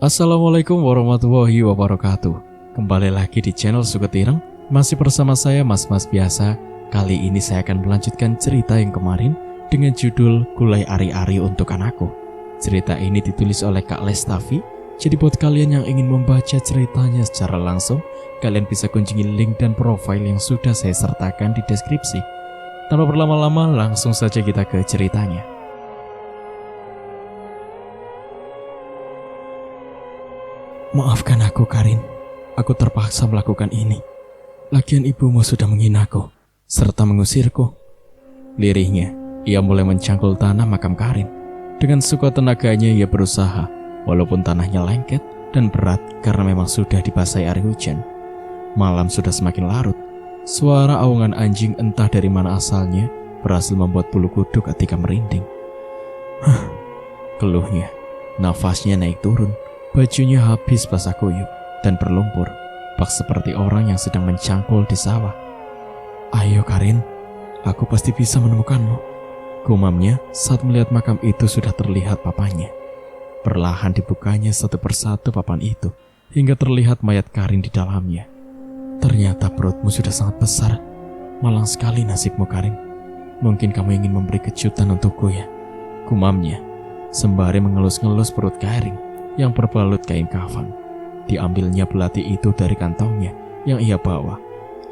Assalamualaikum warahmatullahi wabarakatuh. Kembali lagi di channel Suketireng. Masih bersama saya Mas-Mas biasa. Kali ini saya akan melanjutkan cerita yang kemarin dengan judul Gulai Ari-Ari untuk Anakku. Cerita ini ditulis oleh Kak Lestafi. Jadi buat kalian yang ingin membaca ceritanya secara langsung, kalian bisa kunjungi link dan profil yang sudah saya sertakan di deskripsi. Tanpa berlama-lama, langsung saja kita ke ceritanya. Maafkan aku, Karin. Aku terpaksa melakukan ini. Lagian ibumu sudah menghinaku, serta mengusirku. Lirihnya, ia mulai mencangkul tanah makam Karin. Dengan sekuat tenaganya ia berusaha, walaupun tanahnya lengket dan berat karena memang sudah dibasahi air hujan. Malam sudah semakin larut. Suara aungan anjing entah dari mana asalnya berhasil membuat bulu kuduk ketika merinding. Keluhnya, nafasnya naik turun. Bajunya habis basah kuyup dan berlumpur, bak seperti orang yang sedang mencangkul di sawah. Ayo Karin, aku pasti bisa menemukanmu, gumamnya saat melihat makam itu sudah terlihat papanya. Perlahan dibukanya satu persatu papan itu, hingga terlihat mayat Karin di dalamnya. Ternyata perutmu sudah sangat besar. Malang sekali nasibmu, Karin. Mungkin kamu ingin memberi kejutan untukku ya, gumamnya, sembari mengelus-ngelus perut Karin yang berbalut kain kafan. Diambilnya belati itu dari kantongnya yang ia bawa.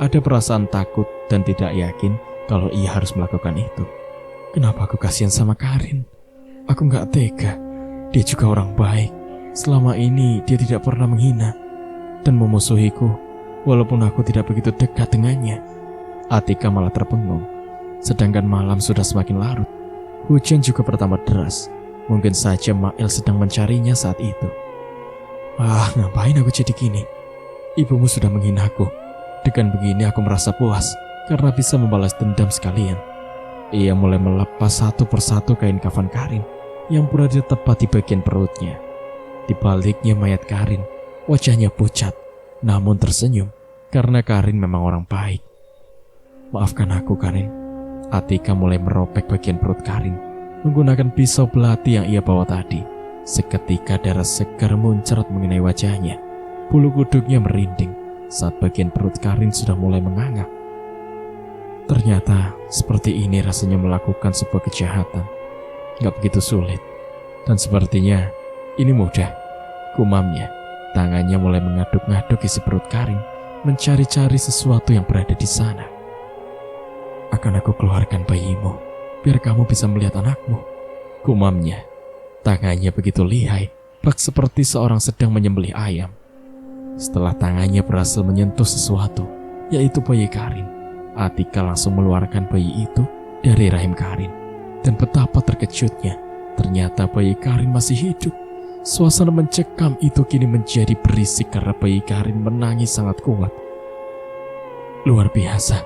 Ada perasaan takut dan tidak yakin kalau ia harus melakukan itu. Kenapa aku kasihan sama Karin? Aku gak tega. Dia juga orang baik. Selama ini dia tidak pernah menghina dan memusuhiku, walaupun aku tidak begitu dekat dengannya. Atika malah terpengung. Sedangkan malam sudah semakin larut. Hujan juga bertambah deras. Mungkin saja Mail sedang mencarinya saat itu. Ngapain aku jadi gini? Ibumu sudah menghinaku. Dengan begini aku merasa puas karena bisa membalas dendam sekalian. Ia mulai melepas satu persatu kain kafan Karin yang berada tepat di bagian perutnya. Di baliknya mayat Karin, wajahnya pucat namun tersenyum karena Karin memang orang baik. Maafkan aku, Karin. Atika mulai merobek bagian perut Karin menggunakan pisau belati yang ia bawa tadi. Seketika darah segar muncrat mengenai wajahnya. Bulu kuduknya merinding saat bagian perut Karin sudah mulai menganga. Ternyata seperti ini rasanya melakukan sebuah kejahatan. Gak begitu sulit. Dan sepertinya ini mudah, gumamnya. Tangannya mulai mengaduk-ngaduk isi perut Karin, mencari-cari sesuatu yang berada di sana. Akan aku keluarkan bayimu, biar kamu bisa melihat anakmu, gumamnya. Tangannya begitu lihai, bak seperti seorang sedang menyembelih ayam. Setelah tangannya berhasil menyentuh sesuatu, yaitu bayi Karin, Atika langsung mengeluarkan bayi itu dari rahim Karin. Dan betapa terkejutnya, ternyata bayi Karin masih hidup. Suasana mencekam itu kini menjadi berisik karena bayi Karin menangis sangat kuat. Luar biasa,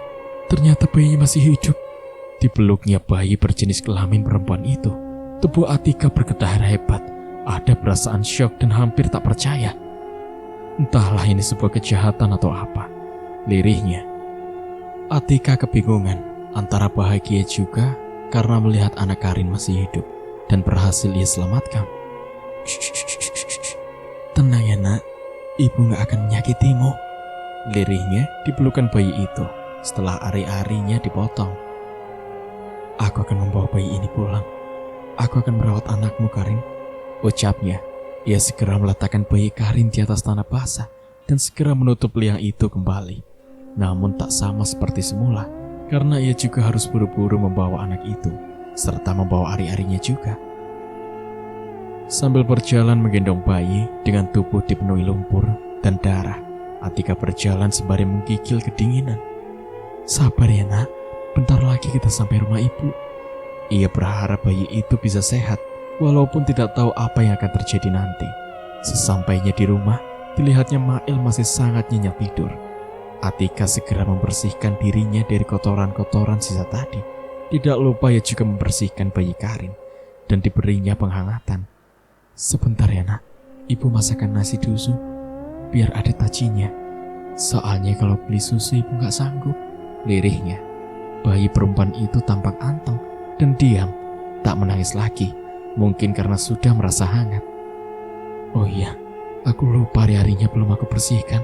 ternyata bayinya masih hidup. Dipeluknya bayi berjenis kelamin perempuan itu, tubuh Atika bergetar hebat. Ada perasaan syok dan hampir tak percaya. Entahlah ini sebuah kejahatan atau apa, lirihnya. Atika kebingungan antara bahagia juga karena melihat anak Karin masih hidup dan berhasil ia selamatkan. Tenang ya nak, ibu gak akan menyakitimu, lirihnya di pelukan bayi itu setelah ari-arinya dipotong. Aku akan membawa bayi ini pulang. Aku akan merawat anakmu, Karin, ucapnya. Ia segera meletakkan bayi Karin di atas tanah basah dan segera menutup liang itu kembali. Namun tak sama seperti semula, karena ia juga harus buru-buru membawa anak itu, serta membawa ari-arinya juga. Sambil berjalan menggendong bayi dengan tubuh dipenuhi lumpur dan darah, Atika berjalan sembari menggigil kedinginan. Sabar ya nak, bentar lagi kita sampai rumah ibu. Ia berharap bayi itu bisa sehat, walaupun tidak tahu apa yang akan terjadi nanti. Sesampainya di rumah, dilihatnya Mail masih sangat nyenyak tidur. Atika segera membersihkan dirinya dari kotoran-kotoran sisa tadi. Tidak lupa ia juga membersihkan bayi Karin dan diberinya penghangatan. Sebentar ya nak, ibu masakkan nasi dusu, biar ada tajinya. Soalnya kalau beli susu ibu gak sanggup, lirihnya. Bayi perempuan itu tampak anteng dan diam, tak menangis lagi, mungkin karena sudah merasa hangat. Oh iya, Aku lupa hari-harinya belum aku bersihkan,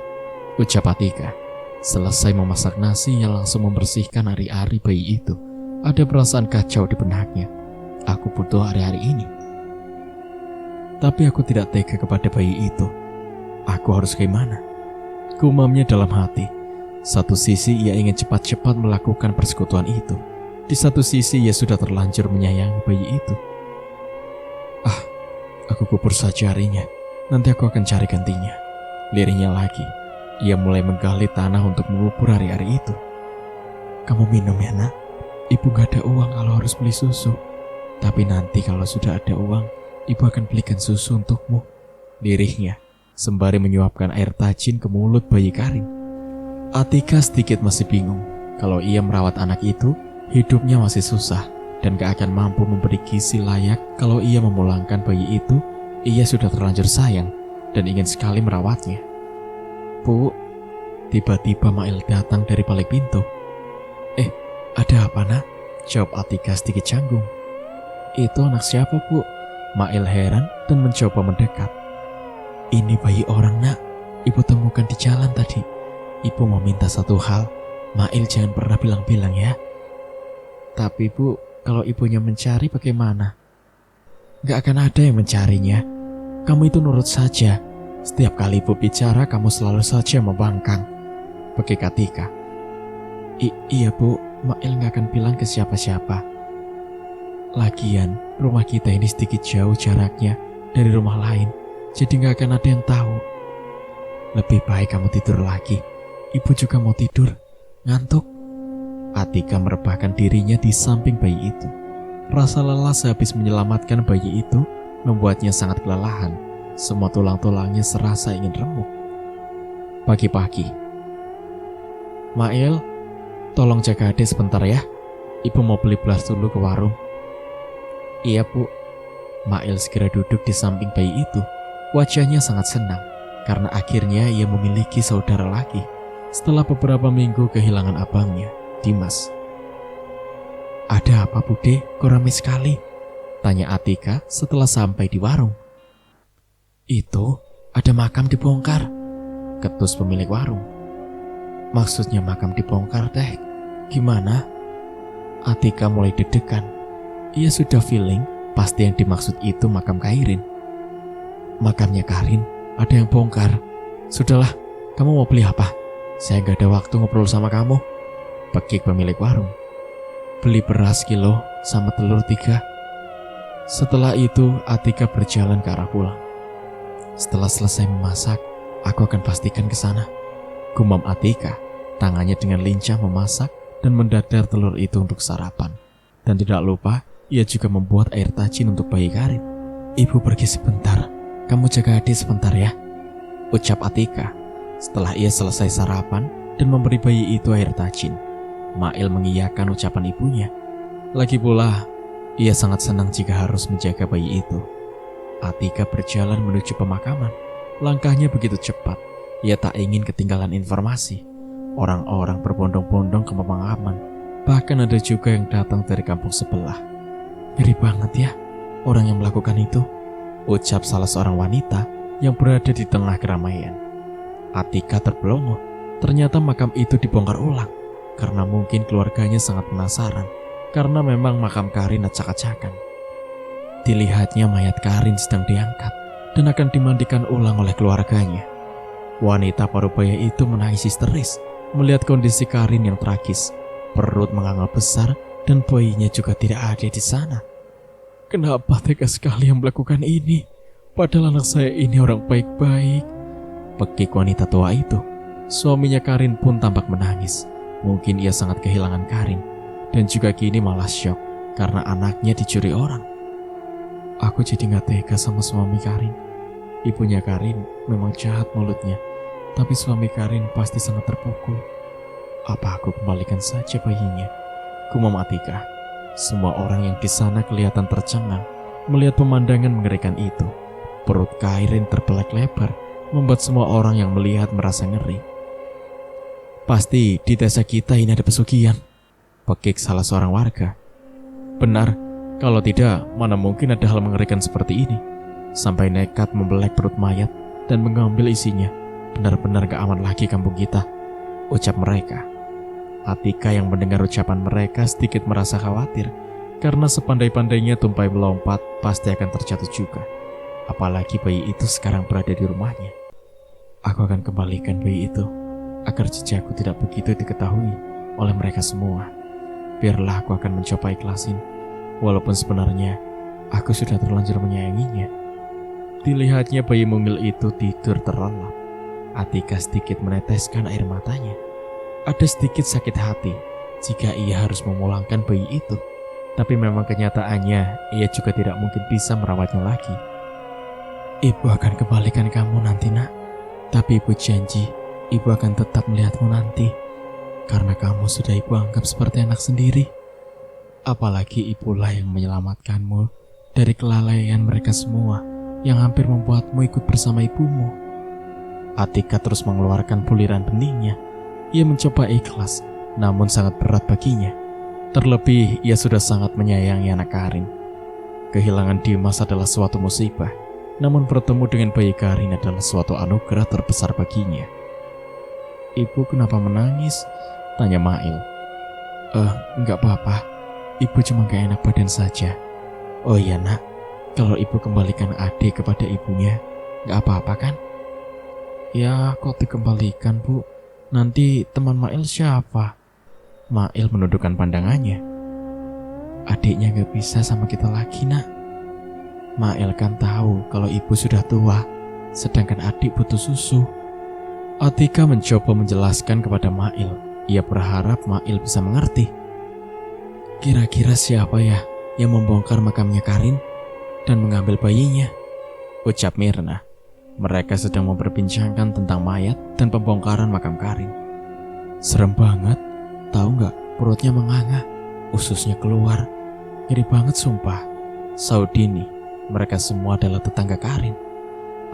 ucap Atika. Selesai memasak nasi, ia langsung membersihkan hari-hari bayi itu. Ada perasaan kacau di benaknya. Aku butuh hari-hari ini. Tapi aku tidak tega kepada bayi itu. Aku harus gimana? Gumamnya dalam hati. Satu sisi ia ingin cepat-cepat melakukan persekutuan itu. Di satu sisi ia sudah terlanjur menyayangi bayi itu. Aku kubur saja harinya. Nanti aku akan cari gantinya. Lirihnya lagi. Ia mulai menggali tanah untuk mengubur hari-hari itu. Kamu minum ya nak? Ibu gak ada uang kalau harus beli susu. Tapi nanti kalau sudah ada uang, ibu akan belikan susu untukmu. Lirihnya sembari menyuapkan air tajin ke mulut bayi Karin. Atika sedikit masih bingung. Kalau ia merawat anak itu, hidupnya masih susah dan gak akan mampu memberi gizi layak. Kalau ia memulangkan bayi itu, ia sudah terlanjur sayang dan ingin sekali merawatnya. Bu, tiba-tiba Mail datang dari balik pintu. Ada apa nak? Jawab Atika sedikit canggung. Itu anak siapa bu? Mail heran dan mencoba mendekat. Ini bayi orang nak, ibu temukan di jalan tadi. Ibu mau minta satu hal, Mail jangan pernah bilang-bilang ya. Tapi bu, kalau ibunya mencari bagaimana? Gak akan ada yang mencarinya. Kamu itu nurut saja. Setiap kali ibu bicara, kamu selalu saja membangkang. Bekik Atika. Iya bu, Mail gak akan bilang ke siapa-siapa. Lagian, rumah kita ini sedikit jauh jaraknya dari rumah lain, jadi gak akan ada yang tahu. Lebih baik kamu tidur lagi. Ibu juga mau tidur, ngantuk. Atika merebahkan dirinya di samping bayi itu. Rasa lelah sehabis menyelamatkan bayi itu membuatnya sangat kelelahan. Semua tulang-tulangnya serasa ingin remuk. Pagi-pagi, Mail, tolong jaga adik sebentar ya. Ibu mau beli beras dulu ke warung. Iya bu. Mail segera duduk di samping bayi itu. Wajahnya sangat senang karena akhirnya ia memiliki saudara lagi setelah beberapa minggu kehilangan abangnya, Dimas. Ada apa bude? Kok ramai sekali? Tanya Atika setelah sampai di warung. Itu ada makam dibongkar, ketus pemilik warung. Maksudnya makam dibongkar teh? Gimana? Atika mulai deg-degan. Ia sudah feeling pasti yang dimaksud itu makam Kairin. Makamnya Karin ada yang bongkar. Sudahlah, kamu mau beli apa? Saya gak ada waktu ngobrol sama kamu. Bekik pemilik warung. Beli beras kilo sama telur 3. Setelah itu Atika berjalan ke arah pulang. Setelah selesai memasak, aku akan pastikan ke sana. Gumam Atika, tangannya dengan lincah memasak dan mendadar telur itu untuk sarapan. Dan tidak lupa, ia juga membuat air tajin untuk bayi Karin. Ibu pergi sebentar, kamu jaga adik sebentar ya, ucap Atika. Setelah ia selesai sarapan dan memberi bayi itu air tajin, Mail mengiyakan ucapan ibunya. Lagi pula, ia sangat senang jika harus menjaga bayi itu. Atika berjalan menuju pemakaman. Langkahnya begitu cepat. Ia tak ingin ketinggalan informasi. Orang-orang berbondong-bondong ke pemakaman. Bahkan ada juga yang datang dari kampung sebelah. Ngeri banget ya orang yang melakukan itu, ucap salah seorang wanita yang berada di tengah keramaian. Atika terbelenggu. Ternyata makam itu dibongkar ulang karena mungkin keluarganya sangat penasaran. Karena memang makam Karin acak-acakan. Dilihatnya mayat Karin sedang diangkat dan akan dimandikan ulang oleh keluarganya. Wanita parubaya itu menangis histeris melihat kondisi Karin yang tragis. Perut menganga besar dan bayinya juga tidak ada di sana. Kenapa tega sekali yang melakukan ini? Padahal anak saya ini orang baik-baik, bekik wanita tua itu. Suaminya Karin pun tampak menangis. Mungkin ia sangat kehilangan Karin dan juga kini malah syok karena anaknya dicuri orang. Aku jadi gak tega sama suami Karin. Ibunya Karin memang jahat mulutnya, tapi suami Karin pasti sangat terpukul. Apa aku kembalikan saja bayinya? Gumam Atika. Semua orang yang di sana kelihatan tercengang melihat pemandangan mengerikan itu. Perut Karin terbelak lebar, membuat semua orang yang melihat merasa ngeri. Pasti di desa kita ini ada pesugihan, bekik salah seorang warga. Benar, kalau tidak mana mungkin ada hal mengerikan seperti ini. Sampai nekat membelek perut mayat. dan mengambil isinya. Benar-benar gak aman lagi kampung kita, ucap mereka. Atika yang mendengar ucapan mereka sedikit merasa khawatir, karena sepandai-pandainya tumpai melompat pasti akan terjatuh juga. Apalagi bayi itu sekarang berada di rumahnya. Aku akan kembalikan bayi itu, agar jejakku tidak begitu diketahui oleh mereka semua. Biarlah aku akan mencoba ikhlasin, walaupun sebenarnya aku sudah terlanjur menyayanginya. Dilihatnya bayi mungil itu tidur terlelap. Atika sedikit meneteskan air matanya. Ada sedikit sakit hati jika ia harus memulangkan bayi itu. Tapi memang kenyataannya ia juga tidak mungkin bisa merawatnya lagi. Ibu akan kembalikan kamu nanti, nak. Tapi ibu janji, ibu akan tetap melihatmu nanti. Karena kamu sudah ibu anggap seperti anak sendiri. Apalagi ibulah yang menyelamatkanmu dari kelalaian mereka semua yang hampir membuatmu ikut bersama ibumu. Atika terus mengeluarkan buliran beningnya. Ia mencoba ikhlas, namun sangat berat baginya. Terlebih, ia sudah sangat menyayangi anak Karin. Kehilangan Dimas adalah suatu musibah, namun bertemu dengan bayi Karin adalah suatu anugerah terbesar baginya. Ibu kenapa menangis? Tanya Mail. Enggak apa-apa. Ibu cuma gak enak badan saja. Oh iya nak, kalau ibu kembalikan adik kepada ibunya, gak apa-apa kan? Ya kok dikembalikan bu? Nanti teman Mail siapa? Mail menundukkan pandangannya. Adiknya gak bisa sama kita lagi nak. Mail kan tahu kalau ibu sudah tua, sedangkan adik butuh susu. Atika mencoba menjelaskan kepada Mail. Ia berharap Mail bisa mengerti. Kira-kira siapa ya yang membongkar makamnya Karin dan mengambil bayinya? Ucap Mirna. Mereka sedang memperbincangkan tentang mayat dan pembongkaran makam Karin. Serem banget, tahu nggak? Perutnya menganga, ususnya keluar, ngeri banget sumpah. Saudini, mereka semua adalah tetangga Karin.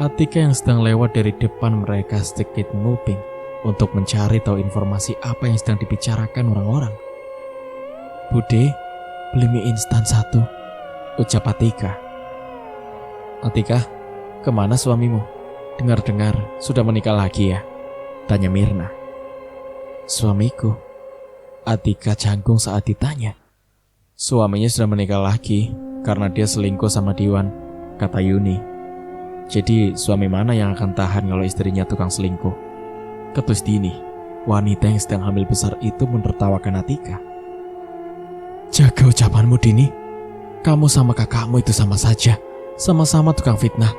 Atika yang sedang lewat dari depan mereka sedikit menguping untuk mencari tahu informasi apa yang sedang dibicarakan orang-orang. Bude, beli mie instan 1, ucap Atika. Atika, kemana suamimu? Dengar-dengar sudah menikah lagi ya? Tanya Mirna. Suamiku. Atika canggung saat ditanya. Suaminya sudah menikah lagi karena dia selingkuh sama Diwan, kata Yuni. Jadi suami mana yang akan tahan kalau istrinya tukang selingkuh? Ketus Dini, wanita yang sedang hamil besar itu menertawakan Atika. Jaga ucapanmu Dini. Kamu sama kakakmu itu sama saja. Sama-sama tukang fitnah.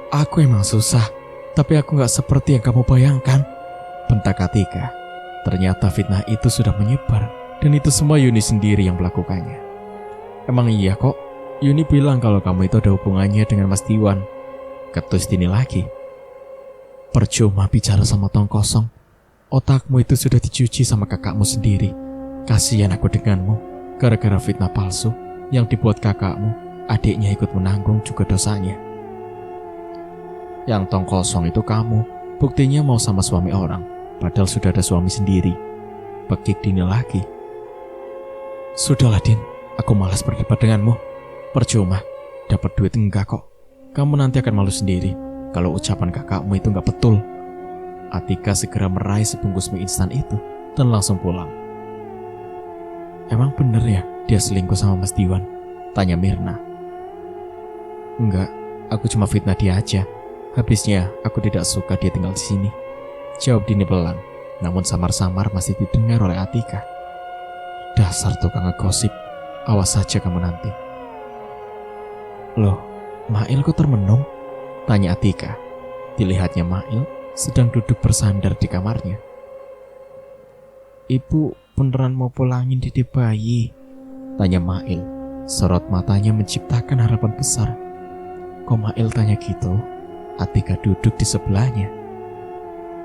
Aku emang susah, tapi aku gak seperti yang kamu bayangkan, bentak Atika. Ternyata fitnah itu sudah menyebar, dan itu semua Yuni sendiri yang melakukannya. Emang iya kok, Yuni bilang kalau kamu itu ada hubungannya dengan Mas Diwan. Ketus Dini lagi. Percuma bicara sama tong kosong. Otakmu itu sudah dicuci sama kakakmu sendiri. Kasihan aku denganmu, gara-gara fitnah palsu yang dibuat kakakmu, adiknya ikut menanggung juga dosanya. Yang tong kosong itu kamu, buktinya mau sama suami orang, padahal sudah ada suami sendiri. Pekik Dini lagi. Sudahlah Din, aku malas berdebat denganmu. Percuma, dapat duit enggak kok. Kamu nanti akan malu sendiri kalau ucapan kakakmu itu enggak betul. Atika segera meraih sebungkus mie instan itu dan langsung pulang. Emang bener ya dia selingkuh sama Mas Diwan? Tanya Mirna. Enggak, aku cuma fitnah dia aja. Habisnya aku tidak suka dia tinggal di sini. Jawab Dini pelan, namun samar-samar masih didengar oleh Atika. Dasar tukang ngegosip, awas saja kamu nanti. Loh, Mail kok termenung? Tanya Atika. Dilihatnya Mail sedang duduk bersandar di kamarnya. Ibu beneran mau pulangin Dede bayi? Tanya Mail. Sorot matanya menciptakan harapan besar. Kok Mail tanya gitu? Atika duduk di sebelahnya.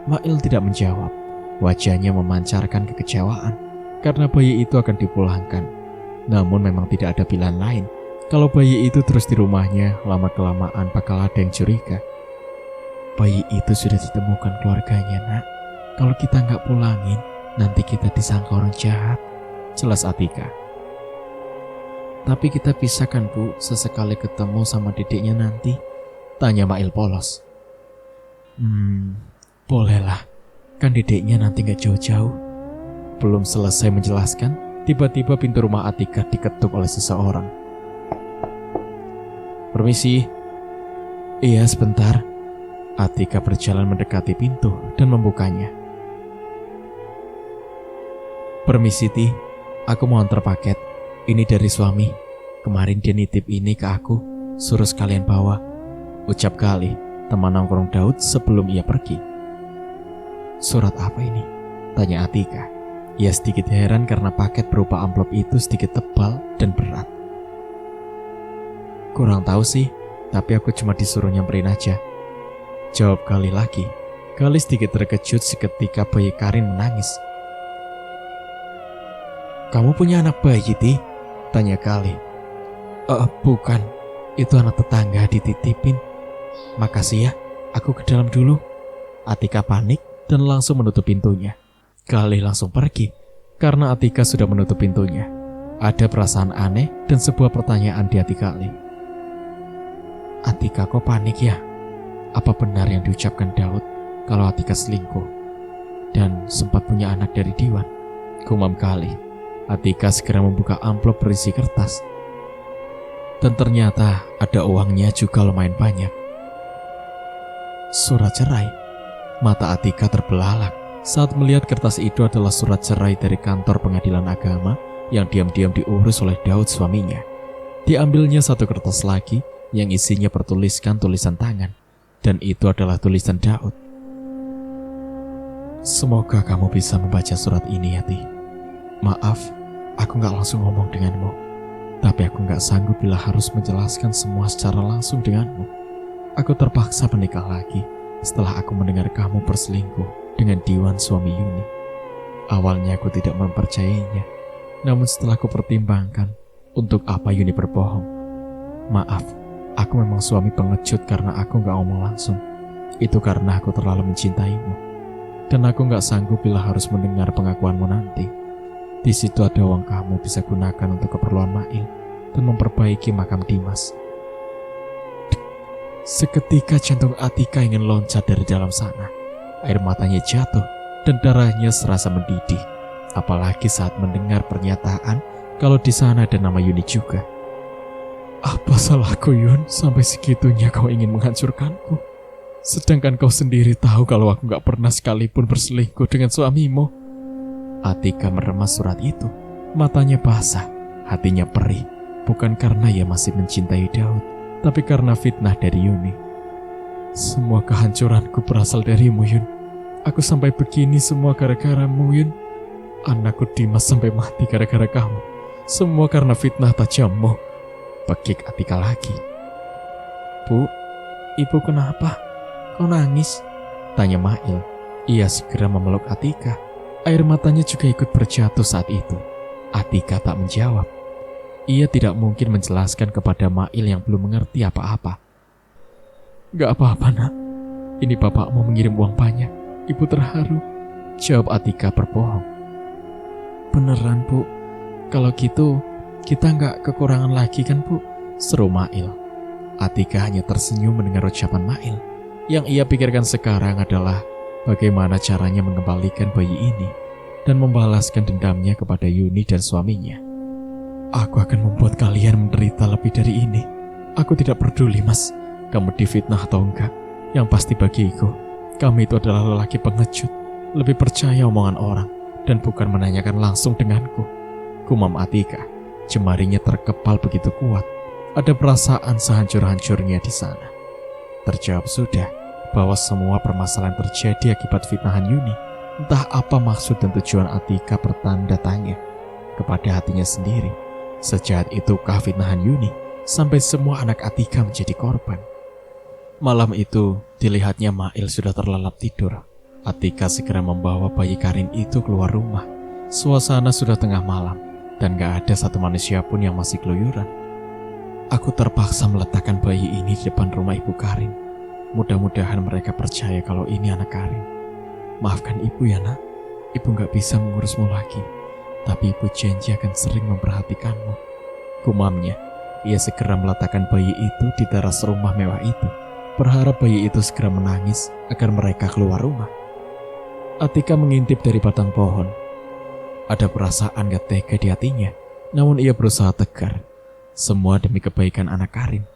Mail tidak menjawab. Wajahnya memancarkan kekecewaan karena bayi itu akan dipulangkan. Namun memang tidak ada pilihan lain. Kalau bayi itu terus di rumahnya, lama-kelamaan bakal ada yang curiga. Bayi itu sudah ditemukan keluarganya, nak. Kalau kita nggak pulangin, nanti kita disangka orang jahat. Jelas Atika. Tapi kita bisa kan Bu, sesekali ketemu sama dedeknya nanti? Tanya Mail polos. Bolehlah. Kan dedeknya nanti gak jauh-jauh. Belum selesai menjelaskan, tiba-tiba pintu rumah Atika diketuk oleh seseorang. Permisi. Iya, sebentar. Atika berjalan mendekati pintu dan membukanya. Permisi, Ti. Aku mau antar paket. Ini dari suami. Kemarin dia nitip ini ke aku, suruh sekalian bawa. Ucap Kali, teman nongkrong Daud sebelum ia pergi. Surat apa ini? Tanya Atika. Ia sedikit heran karena paket berupa amplop itu sedikit tebal dan berat. Kurang tahu sih, tapi aku cuma disuruh nyamperin aja. Jawab Kali lagi. Kali sedikit terkejut seketika bayi Karin menangis. Kamu punya anak bayi, Ti? Tanya Kali. Bukan, itu anak tetangga dititipin. Makasih ya, aku ke dalam dulu. Atika panik dan langsung menutup pintunya. Kali langsung pergi karena Atika sudah menutup pintunya. Ada perasaan aneh dan sebuah pertanyaan di hati Kali. Atika kok panik ya? Apa benar yang diucapkan Daud kalau Atika selingkuh dan sempat punya anak dari Diwan? Gumam Kali. Atika segera membuka amplop berisi kertas. Dan ternyata ada uangnya juga lumayan banyak. Surat cerai. Mata Atika terbelalak saat melihat kertas itu adalah surat cerai dari kantor pengadilan agama yang diam-diam diurus oleh Daud suaminya. Diambilnya satu kertas lagi yang isinya bertuliskan tulisan tangan, dan itu adalah tulisan Daud. Semoga kamu bisa membaca surat ini, Yati. Maaf, aku gak langsung ngomong denganmu, tapi aku gak sanggup bila harus menjelaskan semua secara langsung denganmu. Aku terpaksa menikah lagi setelah aku mendengar kamu berselingkuh dengan Diwan suami Yuni. Awalnya aku tidak mempercayainya, namun setelah aku pertimbangkan untuk apa Yuni berbohong. Maaf, aku memang suami pengecut karena aku gak ngomong langsung. Itu karena aku terlalu mencintaimu, dan aku gak sanggup bila harus mendengar pengakuanmu nanti. Di situ ada uang kamu bisa gunakan untuk keperluan Mail dan memperbaiki makam Dimas. Seketika jantung Atika ingin loncat dari dalam sana. Air matanya jatuh dan darahnya serasa mendidih. Apalagi saat mendengar pernyataan kalau di sana ada nama Yuni juga. Apa salahku, Yun, sampai segitunya kau ingin menghancurkanku? Sedangkan kau sendiri tahu kalau aku gak pernah sekalipun berselingkuh dengan suamimu. Atika meremas surat itu. Matanya basah, hatinya perih. Bukan karena ia masih mencintai Daud, tapi karena fitnah dari Yuni. Semua kehancuranku berasal darimu, Yun. Aku sampai begini semua gara-garamu, Yun. Anakku Dimas sampai mati gara-gara kamu. Semua karena fitnah tajammu. Pekik Atika lagi. Bu, ibu kenapa? Kau nangis? Tanya Mail. Ia segera memeluk Atika. Air matanya juga ikut berjatuh saat itu. Atika tak menjawab. Ia tidak mungkin menjelaskan kepada Mail yang belum mengerti apa-apa. Gak apa-apa, nak. Ini bapakmu mengirim uang banyak. Ibu terharu. Jawab Atika berbohong. Beneran, Bu. Kalau gitu, kita gak kekurangan lagi kan, Bu? Seru Mail. Atika hanya tersenyum mendengar ucapan Mail. Yang ia pikirkan sekarang adalah bagaimana caranya mengembalikan bayi ini dan membalaskan dendamnya kepada Yuni dan suaminya. Aku akan membuat kalian menderita lebih dari ini. Aku tidak peduli, Mas, kamu difitnah atau enggak. Yang pasti bagiku, kamu itu adalah lelaki pengecut, lebih percaya omongan orang dan bukan menanyakan langsung denganku. Gumam Atika. Jemarinya terkepal begitu kuat. Ada perasaan sehancur-hancurnya di sana. Terjawab sudah bahwa semua permasalahan terjadi akibat fitnahan Yuni. Entah apa maksud dan tujuan Atika bertanda tanya kepada hatinya sendiri. Sejahat itukah fitnahan Yuni sampai semua anak Atika menjadi korban? Malam itu dilihatnya Mail sudah terlelap tidur. Atika segera membawa bayi Karin itu keluar rumah. Suasana sudah tengah malam dan gak ada satu manusia pun yang masih keluyuran. Aku terpaksa meletakkan bayi ini di depan rumah ibu Karin. Mudah-mudahan mereka percaya kalau ini anak Karin. Maafkan ibu ya, nak. Ibu gak bisa mengurusmu lagi, tapi ibu janji akan sering memperhatikanmu. Gumamnya. Ia segera meletakkan bayi itu di teras rumah mewah itu. berharap bayi itu segera menangis agar mereka keluar rumah. Atika mengintip dari batang pohon. Ada perasaan gak tega di hatinya, namun ia berusaha tegar. Semua demi kebaikan anak Karin.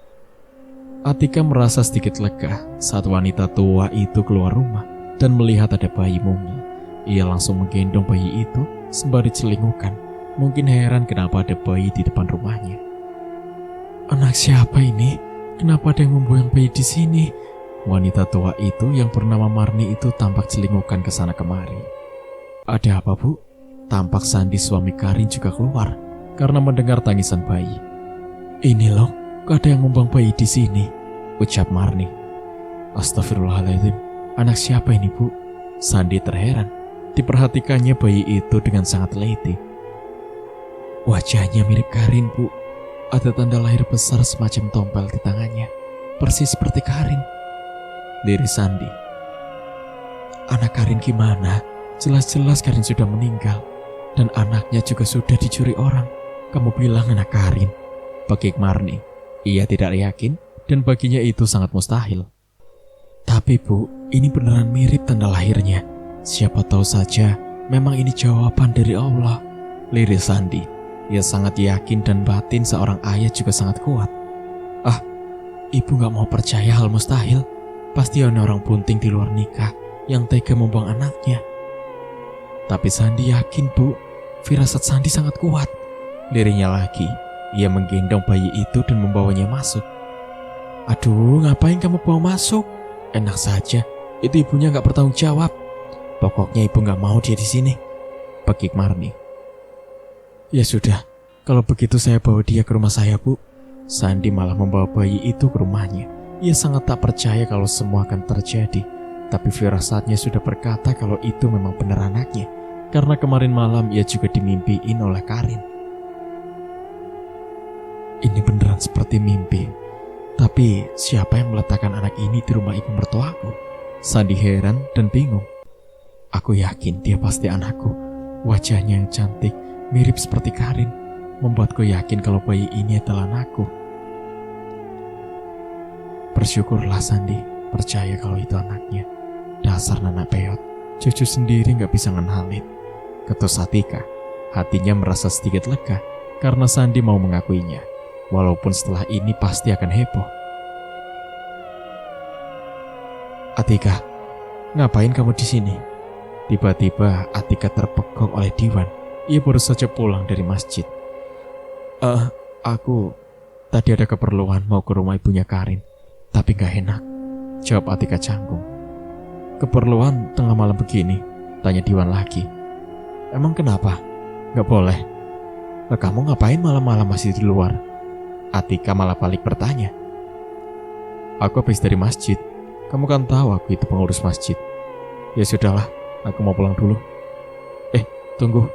Atika merasa sedikit lega saat wanita tua itu keluar rumah dan melihat ada bayi mungil. Ia langsung menggendong bayi itu sembari celingukan. Mungkin heran kenapa ada bayi di depan rumahnya. Anak siapa ini? Kenapa ada yang membuang bayi di sini? Wanita tua itu yang bernama Marni itu tampak celingukan ke sana kemari. Ada apa, Bu? Tampak Sandi suami Karin juga keluar karena mendengar tangisan bayi. Ini loh, kok ada yang membuang bayi di sini? Ucap Marni. Astagfirullahaladzim, anak siapa ini, Bu? Sandi terheran. Diperhatikannya bayi itu dengan sangat teliti. Wajahnya mirip Karin, Bu. Ada tanda lahir besar semacam tompel di tangannya, persis seperti Karin. Lirik Sandi. Anak Karin gimana? Jelas-jelas Karin sudah meninggal, dan anaknya juga sudah dicuri orang. Kamu bilang anak Karin? Bagi Marni, ia tidak yakin dan baginya itu sangat mustahil. Tapi Bu, ini beneran mirip tanda lahirnya. Siapa tahu saja memang ini jawaban dari Allah. Lirik Sandi. Ia sangat yakin dan batin seorang ayah juga sangat kuat. Ah, ibu gak mau percaya hal mustahil. Pasti ada orang bunting di luar nikah yang tega membuang anaknya. Tapi Sandi yakin, Bu. Firasat Sandi sangat kuat. Liriknya lagi, ia menggendong bayi itu dan membawanya masuk. Aduh, ngapain kamu bawa masuk? Enak saja, itu ibunya gak bertanggung jawab. Pokoknya ibu gak mau dia di sini. Pekik Marni. Ya sudah, kalau begitu saya bawa dia ke rumah saya, Bu. Sandi malah membawa bayi itu ke rumahnya. Ia sangat tak percaya kalau semua akan terjadi. Tapi firasatnya sudah berkata kalau itu memang benar anaknya. Karena kemarin malam ia juga dimimpiin oleh Karin. Ini beneran seperti mimpi. Tapi siapa yang meletakkan anak ini di rumah ibu mertuaku? Sandi heran dan bingung. Aku yakin dia pasti anakku. Wajahnya yang cantik, mirip seperti Karin, membuatku yakin kalau bayi ini adalah anakku. Bersyukurlah Sandi, percaya kalau itu anaknya. Dasar nanak peot, cucu sendiri gak bisa ngenalin. Ketus Atika, hatinya merasa sedikit lega karena Sandi mau mengakuinya. Walaupun setelah ini pasti akan heboh. Atika, ngapain kamu di sini? Tiba-tiba Atika terpekok oleh Diwan. Ia baru saja pulang dari masjid. Aku tadi ada keperluan mau ke rumah ibunya Karin. Tapi gak enak, jawab Atika canggung. Keperluan tengah malam begini? Tanya Diwan lagi. Emang kenapa? Gak boleh. Kamu ngapain malam-malam masih di luar? Atika malah balik bertanya. Aku habis dari masjid. Kamu kan tahu aku itu pengurus masjid. Ya sudahlah, aku mau pulang dulu. Tunggu.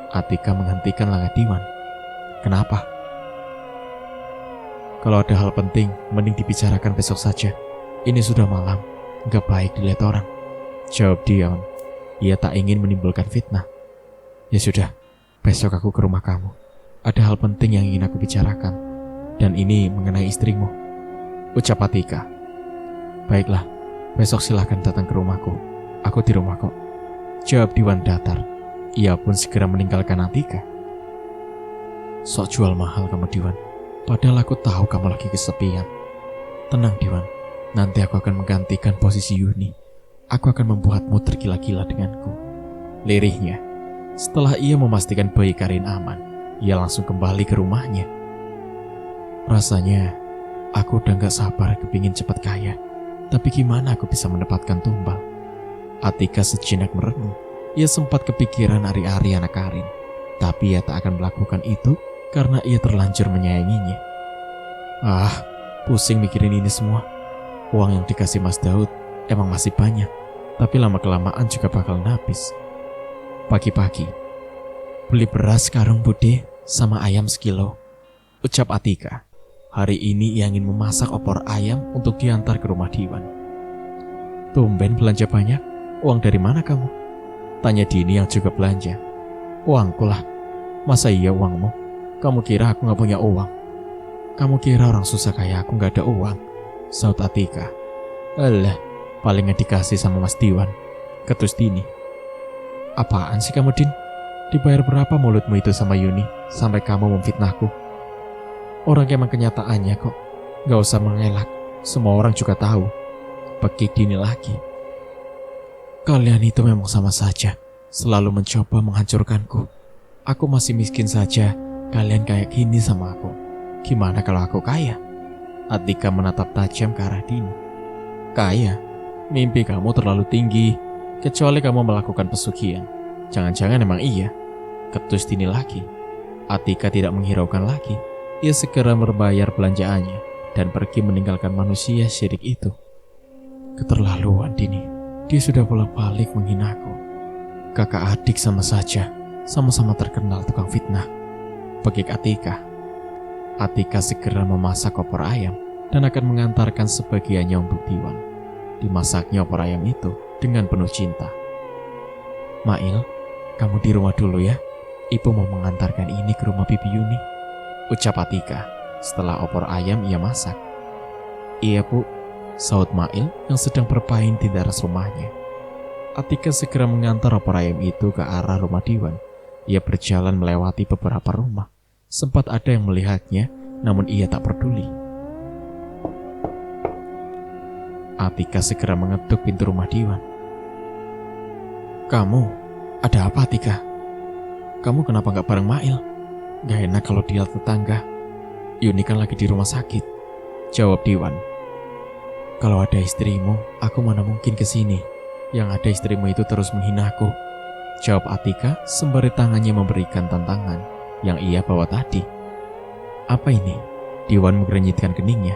Atika menghentikan langkah Diwan. Kenapa? Kalau ada hal penting, mending dibicarakan besok saja. Ini sudah malam, gak baik dilihat orang. Jawab Diwan. Ia tak ingin menimbulkan fitnah. Ya sudah, besok aku ke rumah kamu. Ada hal penting yang ingin aku bicarakan. Dan ini mengenai istrimu. Ucap Atika. Baiklah, besok silahkan datang ke rumahku. Aku di rumah kok. Jawab Diwan datar. Ia pun segera meninggalkan Atika. Sok jual mahal kamu Diwan. Padahal aku tahu kamu lagi kesepian. Tenang Diwan, nanti aku akan menggantikan posisi Yuni. Aku akan membuatmu tergila-gila denganku. Lirihnya. Setelah ia memastikan bayi Karin aman, ia langsung kembali ke rumahnya. Rasanya aku udah gak sabar kepingin cepat kaya. Tapi gimana aku bisa mendapatkan tumbal? Atika sejenak merenung. Ia sempat kepikiran ari-ari anak Karin. Tapi ia tak akan melakukan itu karena ia terlanjur menyayanginya. Pusing mikirin ini semua. Uang yang dikasih Mas Daud emang masih banyak, tapi lama-kelamaan juga bakal habis. Pagi-pagi, beli beras karung bude sama ayam sekilo. Ucap Atika. Hari ini ia ingin memasak opor ayam untuk diantar ke rumah Diwan. Tumben belanja banyak. Uang dari mana kamu? Tanya Dini yang juga belanja. Uangku lah. Masa iya uangmu? Kamu kira aku gak punya uang? Kamu kira orang susah kayak aku gak ada uang? Saut Atika. Alah, paling gak dikasih sama Mas Diwan, ketus Dini. Apaan sih kamu, Din? Dibayar berapa mulutmu itu sama Yuni sampai kamu memfitnahku? Orang emang kenyataannya kok. Gak usah mengelak, semua orang juga tahu. Pekik Dini lagi. Kalian itu memang sama saja, selalu mencoba menghancurkanku. Aku masih miskin saja, kalian kayak gini sama aku. Gimana kalau aku kaya? Atika menatap tajam ke arah Dini. Kaya? Mimpi kamu terlalu tinggi, kecuali kamu melakukan pesugihan. Jangan-jangan emang iya. Ketus Dini lagi. Atika tidak menghiraukan lagi. Ia segera membayar belanjaannya dan pergi meninggalkan manusia syirik itu. Keterlaluan Dini. Dia sudah bolak-balik menghinaku. Kakak adik sama saja, sama-sama terkenal tukang fitnah. Pekik Atika. Atika segera memasak opor ayam dan akan mengantarkan sebagiannya untuk Diwan. Dimasaknya opor ayam itu dengan penuh cinta. Mail, kamu di rumah dulu ya. Ibu mau mengantarkan ini ke rumah Bibi Yuni, ucap Atika setelah opor ayam ia masak. Iya Bu, saut Mail yang sedang bermain di teras rumahnya. Atika segera mengantar opor ayam itu ke arah rumah Diwan. Ia berjalan melewati beberapa rumah. Sempat ada yang melihatnya, namun ia tak peduli. Atika segera mengetuk pintu rumah Diwan. Kamu, ada apa Atika? Kamu kenapa gak bareng Mail? Gak enak kalau dia tetangga. Yuni kan lagi di rumah sakit, jawab Diwan. Kalau ada istrimu, aku mana mungkin kesini. Yang ada istrimu itu terus menghinaku, jawab Atika sembari tangannya memberikan tantangan yang ia bawa tadi. Apa ini? Diwan menggerenyitkan keningnya.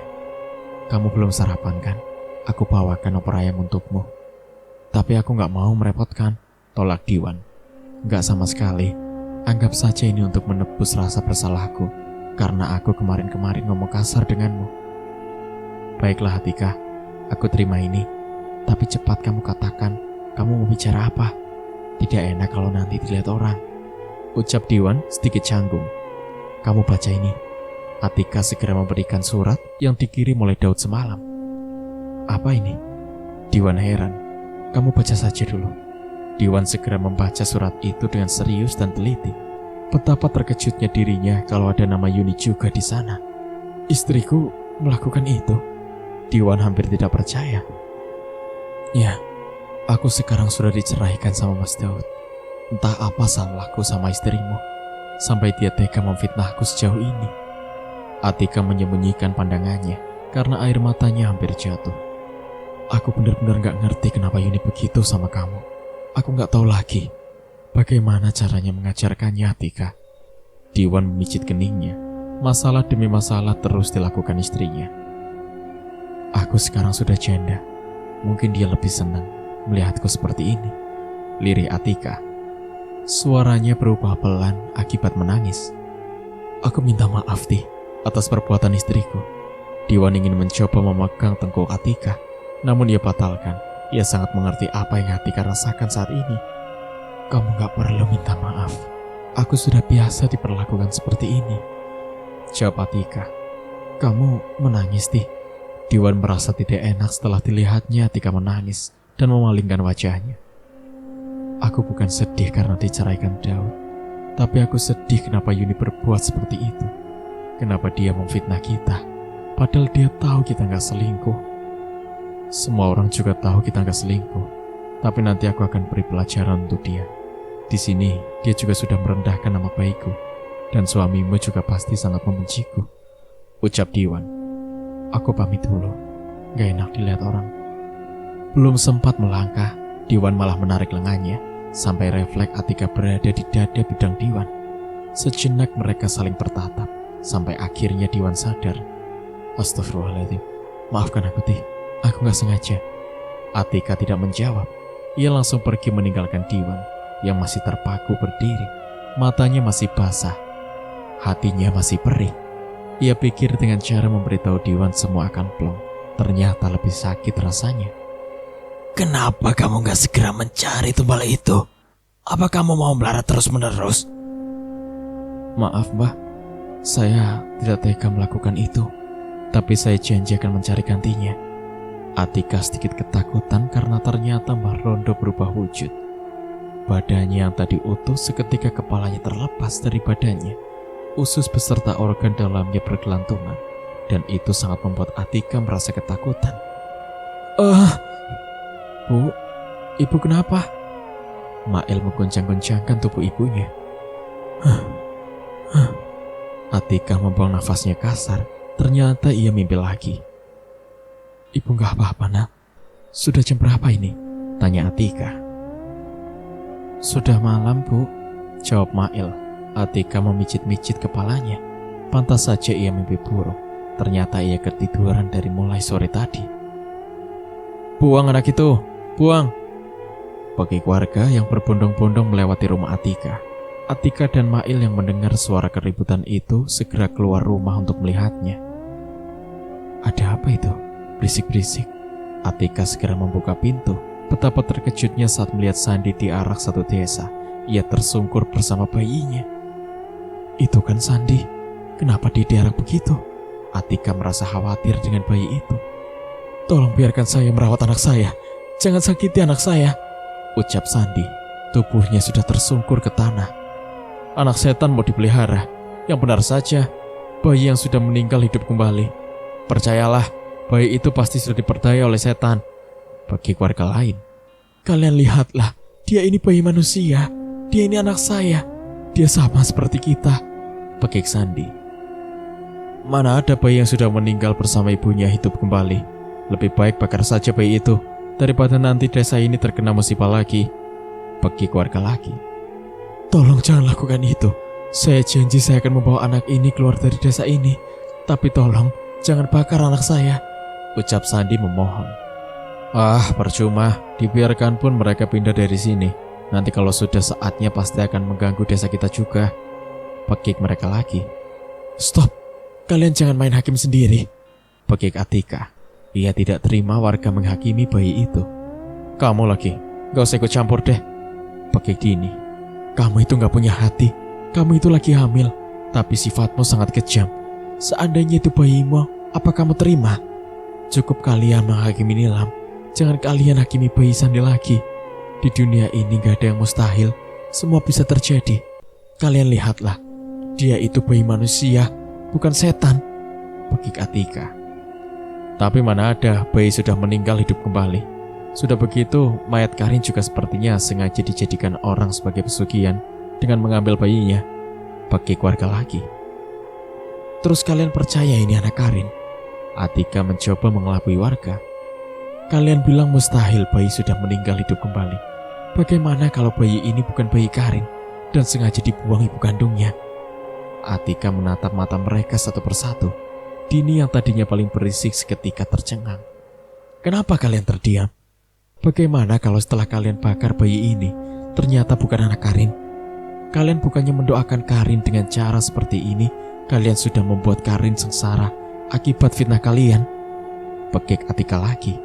Kamu belum sarapan kan? Aku bawakan opor ayam untukmu. Tapi aku gak mau merepotkan, tolak Diwan. Gak sama sekali. Anggap saja ini untuk menebus rasa bersalahku karena aku kemarin-kemarin ngomong kasar denganmu. Baiklah Atika, aku terima ini. Tapi cepat kamu katakan, kamu mau bicara apa? Tidak enak kalau nanti dilihat orang, ucap Diwan sedikit canggung. Kamu baca ini. Atika segera memberikan surat yang dikirim oleh Daud semalam. Apa ini? Diwan heran. Kamu baca saja dulu. Diwan segera membaca surat itu dengan serius dan teliti. Betapa terkejutnya dirinya kalau ada nama Yuni juga di sana. Istriku melakukan itu. Diwan hampir tidak percaya. Ya, aku sekarang sudah diceraikan sama Mas Daud. Entah apa salahku sama istrimu, sampai dia tega memfitnahku sejauh ini. Atika menyembunyikan pandangannya karena air matanya hampir jatuh. Aku benar-benar gak ngerti kenapa Yuni begitu sama kamu. Aku gak tahu lagi bagaimana caranya mengajarkannya, Atika. Diwan memijit keningnya. Masalah demi masalah terus dilakukan istrinya. Aku sekarang sudah janda. Mungkin dia lebih senang melihatku seperti ini, lirih Atika. Suaranya berubah pelan akibat menangis. Aku minta maaf, Ti, atas perbuatan istriku. Diwan ingin mencoba memegang tengkuk Atika, namun ia batalkan. Ia sangat mengerti apa yang Atika rasakan saat ini. Kamu gak perlu minta maaf. Aku sudah biasa diperlakukan seperti ini, jawab Atika. Kamu menangis, Ti. Diwan merasa tidak enak setelah dilihatnya Atika menangis dan memalingkan wajahnya. Aku bukan sedih karena diceraikan Daud, tapi aku sedih kenapa Yuni berbuat seperti itu. Kenapa dia memfitnah kita, padahal dia tahu kita gak selingkuh. Semua orang juga tahu kita gak selingkuh, tapi nanti aku akan beri pelajaran untuk dia. Di sini, dia juga sudah merendahkan nama baikku, dan suamimu juga pasti sangat membenciku, ucap Diwan. Aku pamit dulu, gak enak dilihat orang. Belum sempat melangkah, Diwan malah menarik lengannya, sampai refleks Atika berada di dada bidang Diwan. Sejenak mereka saling bertatap, sampai akhirnya Diwan sadar. Astagfirullahaladzim, maafkan aku, Ti. Aku gak sengaja. Atika tidak menjawab. Ia langsung pergi meninggalkan Diwan yang masih terpaku berdiri. Matanya masih basah, hatinya masih perih. Ia pikir dengan cara memberitahu Diwan semua akan plong. Ternyata lebih sakit rasanya. Kenapa kamu gak segera mencari tumbal itu? Apa kamu mau melarat terus-menerus? Maaf, Mbah. Saya tidak tega melakukan itu. Tapi saya janji akan mencari gantinya. Atika sedikit ketakutan karena ternyata Mbah Rondo berubah wujud. Badannya yang tadi utuh seketika kepalanya terlepas dari badannya. Usus beserta organ dalamnya bergelantungan. Dan itu sangat membuat Atika merasa ketakutan. Bu, ibu kenapa? Mail menggoncang-goncangkan tubuh ibunya. Atika membuang nafasnya kasar. Ternyata ia mimpi lagi. Ibu gak apa-apa, nak? Sudah jam berapa ini? Tanya Atika. Sudah malam, Bu, jawab Mail. Atika memijit-mijit kepalanya. Pantas saja ia mimpi buruk. Ternyata ia ketiduran dari mulai sore tadi. Buang anak itu, buang! Bagi warga yang berbondong-bondong melewati rumah Atika. Atika dan Mail yang mendengar suara keributan itu segera keluar rumah untuk melihatnya. Ada apa itu? Berisik-berisik. Atika segera membuka pintu. Betapa terkejutnya saat melihat Sandi diarak satu desa. Ia tersungkur bersama bayinya. Itu kan Sandi. Kenapa dia diarak begitu? Atika merasa khawatir dengan bayi itu. Tolong biarkan saya merawat anak saya. Jangan sakiti anak saya, ucap Sandi. Tubuhnya sudah tersungkur ke tanah. Anak setan mau dipelihara. Yang benar saja, bayi yang sudah meninggal hidup kembali. Percayalah, bayi itu pasti sudah diperdaya oleh setan. Bagi keluarga lain, kalian lihatlah, dia ini bayi manusia. Dia ini anak saya. Dia sama seperti kita, bagi Sandi. Mana ada bayi yang sudah meninggal bersama ibunya hidup kembali. Lebih baik bakar saja bayi itu daripada nanti desa ini terkena musibah lagi, bagi keluarga lagi. Tolong jangan lakukan itu. Saya janji saya akan membawa anak ini keluar dari desa ini. Tapi tolong jangan bakar anak saya, ucap Sandi memohon. Percuma, dibiarkan pun mereka pindah dari sini. Nanti kalau sudah saatnya pasti akan mengganggu desa kita juga, pekik mereka lagi. Stop, kalian jangan main hakim sendiri, pekik Atika. Ia tidak terima warga menghakimi bayi itu. Kamu lagi, gak usah ikut campur deh, pekik Dini. Kamu itu gak punya hati, kamu itu lagi hamil, tapi sifatmu sangat kejam. Seandainya itu bayimu, apa kamu terima? Cukup kalian menghakimi Nilam, jangan kalian hakimi bayi Sandi lagi. Di dunia ini gak ada yang mustahil, semua bisa terjadi. Kalian lihatlah, dia itu bayi manusia, bukan setan, pekik Atika. Tapi mana ada, bayi sudah meninggal hidup kembali. Sudah begitu, mayat Karin juga sepertinya sengaja dijadikan orang sebagai pesugihan dengan mengambil bayinya, pekik warga lagi. Terus kalian percaya ini anak Karin? Atika mencoba mengelabui warga. Kalian bilang mustahil bayi sudah meninggal hidup kembali. Bagaimana kalau bayi ini bukan bayi Karin dan sengaja dibuang ibu kandungnya? Atika menatap mata mereka satu persatu. Dini yang tadinya paling berisik seketika tercengang. Kenapa kalian terdiam? Bagaimana kalau setelah kalian bakar bayi ini ternyata bukan anak Karin? Kalian bukannya mendoakan Karin dengan cara seperti ini, kalian sudah membuat Karin sengsara akibat fitnah kalian, pekik Atika lagi.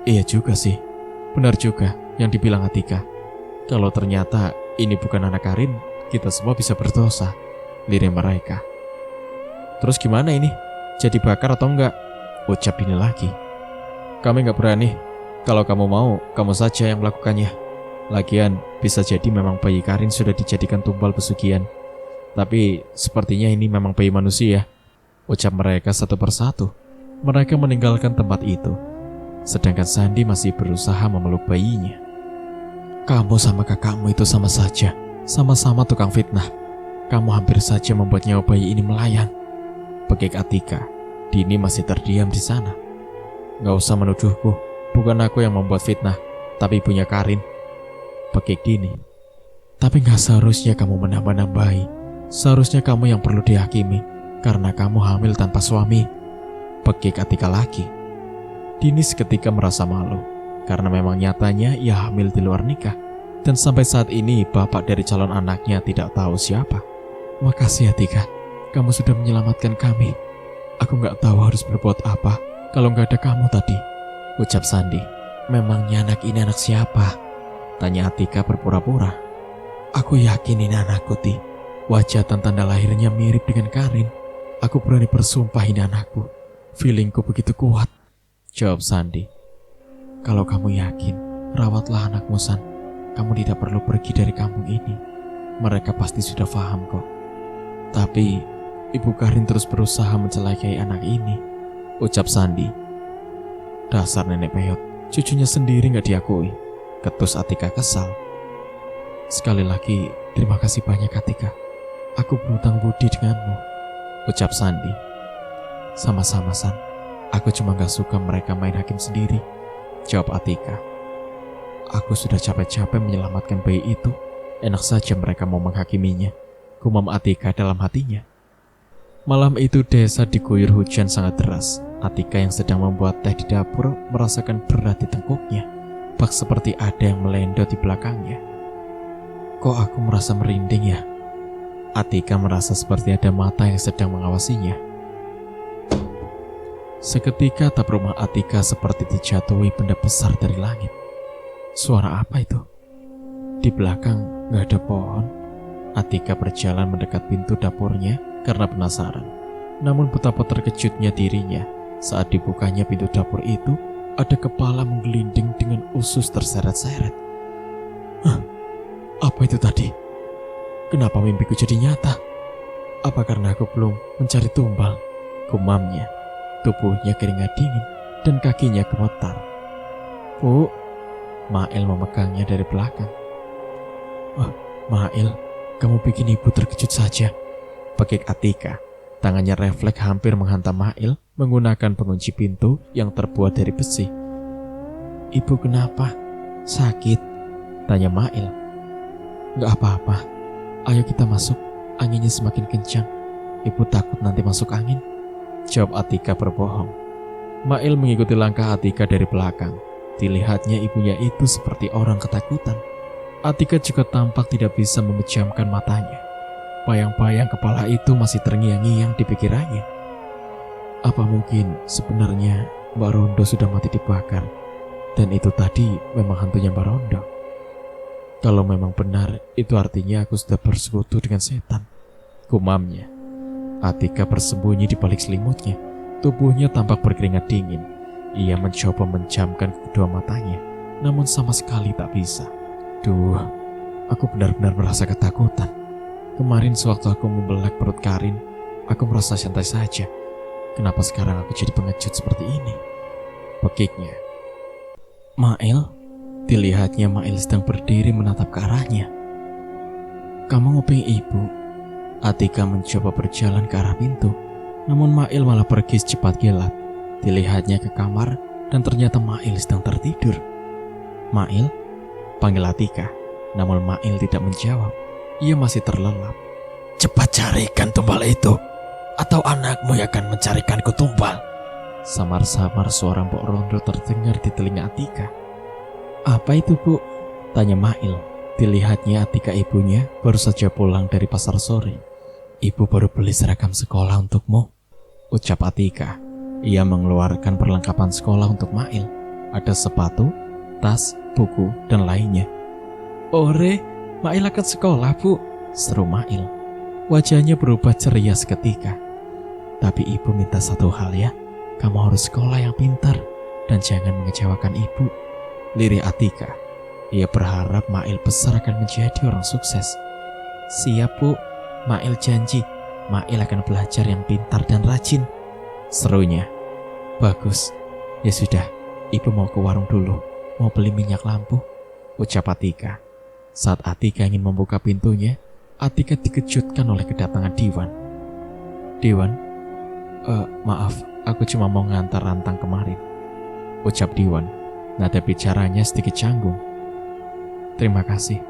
Iya juga sih, benar juga yang dibilang Atika. Kalau ternyata ini bukan anak Karin, kita semua bisa berdosa, lirik mereka. Terus gimana ini? Jadi bakar atau enggak? Ucap Dini lagi. Kami enggak berani. Kalau kamu mau, kamu saja yang melakukannya. Lagian, bisa jadi memang bayi Karin sudah dijadikan tumbal pesugihan. Tapi sepertinya ini memang bayi manusia, ucap mereka satu persatu. Mereka meninggalkan tempat itu. Sedangkan Sandi masih berusaha memeluk bayinya. Kamu sama kakakmu itu sama saja, sama-sama tukang fitnah. Kamu hampir saja membuat nyawa bayi ini melayang, pekik Atika. Dini masih terdiam di sana. Gak usah menuduhku, bukan aku yang membuat fitnah, tapi ibunya Karin, pekik Dini. Tapi gak seharusnya kamu menambah-nambahi. Seharusnya kamu yang perlu dihakimi, karena kamu hamil tanpa suami, pekik Atika lagi. Dini seketika merasa malu, karena memang nyatanya ia hamil di luar nikah, dan sampai saat ini bapak dari calon anaknya tidak tahu siapa. Makasih Atika, kamu sudah menyelamatkan kami. Aku gak tahu harus berbuat apa kalau gak ada kamu tadi, ucap Sandi. Memangnya anak ini anak siapa? Tanya Atika berpura-pura. Aku yakin ini anakku, Ti. Wajah dan tanda lahirnya mirip dengan Karin. Aku berani bersumpah ini anakku. Feelingku begitu kuat. Jawab Sandi. Kalau kamu yakin, rawatlah anakmu, San. Kamu tidak perlu pergi dari kampung ini. Mereka pasti sudah paham kok. Tapi Ibu Karin terus berusaha mencelakai anak ini, ucap Sandi. Dasar nenek peyot, cucunya sendiri gak diakui, ketus Atika kesal. Sekali lagi, terima kasih banyak Atika. Aku berhutang budi denganmu, ucap Sandi. Sama-sama, San. Aku cuma gak suka mereka main hakim sendiri, jawab Atika. Aku sudah capek-capek menyelamatkan bayi itu. Enak saja mereka mau menghakiminya, gumam Atika dalam hatinya. Malam itu desa diguyur hujan sangat deras. Atika yang sedang membuat teh di dapur merasakan berat di tengkuknya. Bak seperti ada yang melendot di belakangnya. Kok aku merasa merinding ya? Atika merasa seperti ada mata yang sedang mengawasinya. Seketika atap rumah Atika seperti dijatuhi benda besar dari langit. Suara apa itu? Di belakang gak ada pohon. Atika berjalan mendekat pintu dapurnya karena penasaran. Namun betapa terkejutnya dirinya saat dibukanya pintu dapur itu, ada kepala menggelinding dengan usus terseret-seret. Hah? Apa itu tadi? Kenapa mimpiku jadi nyata? Apa karena aku belum mencari tumbal? Gumamnya. Tubuhnya keringat dingin dan kakinya gemetar. Bu, Mail memegangnya dari belakang. Wah, Mail, kamu bikin ibu terkejut saja, pekik Atika. Tangannya refleks hampir menghantam Mail menggunakan pengunci pintu yang terbuat dari besi. Ibu kenapa? Sakit? Tanya Mail. Gak apa-apa, ayo kita masuk. Anginnya semakin kencang. Ibu takut nanti masuk angin, jawab Atika berbohong. Mail mengikuti langkah Atika dari belakang. Dilihatnya ibunya itu seperti orang ketakutan. Atika juga tampak tidak bisa memejamkan matanya. Bayang-bayang kepala itu masih terngiang-ngiang di pikirannya. Apa mungkin sebenarnya Mbak Rondo sudah mati dibakar, dan itu tadi memang hantunya Mbak Rondo? Kalau memang benar, itu artinya aku sudah bersekutu dengan setan, gumamnya. Atika bersembunyi di balik selimutnya. Tubuhnya tampak berkeringat dingin. Ia mencoba menjamkan kedua matanya, namun sama sekali tak bisa. Duh, aku benar-benar merasa ketakutan. Kemarin sewaktu aku membelak perut Karin, aku merasa santai saja. Kenapa sekarang aku jadi pengecut seperti ini? Pekiknya. Mail? Dilihatnya Mail sedang berdiri menatap ke arahnya. Kamu nguping ibu? Atika mencoba berjalan ke arah pintu, namun Mail malah pergi secepat kilat. Dilihatnya ke kamar, dan ternyata Mail sedang tertidur. Mail? Panggil Atika, namun Mail tidak menjawab. Ia masih terlelap. Cepat carikan tumbal itu, atau anakmu yang akan mencarikanku tumbal. Samar-samar suara Mbok Rondo terdengar di telinga Atika. Apa itu, Bu? Tanya Mail. Dilihatnya Atika ibunya baru saja pulang dari pasar sore. Ibu baru beli seragam sekolah untukmu, ucap Atika. Ia mengeluarkan perlengkapan sekolah untuk Mail. Ada sepatu, tas, buku, dan lainnya. Ore, Mail akan sekolah, Bu, seru Mail. Wajahnya berubah ceria seketika. Tapi ibu minta satu hal ya, kamu harus sekolah yang pintar dan jangan mengecewakan ibu, lirih Atika. Ia berharap Mail besar akan menjadi orang sukses. Siap, Bu, Mail janji. Mail akan belajar yang pintar dan rajin, serunya. Bagus, ya sudah, ibu mau ke warung dulu, mau beli minyak lampu, ucap Atika. Saat Atika ingin membuka pintunya, Atika dikejutkan oleh kedatangan Diwan. Diwan? Maaf, aku cuma mau ngantar rantang kemarin, ucap Diwan. Nada bicaranya sedikit canggung. Terima kasih.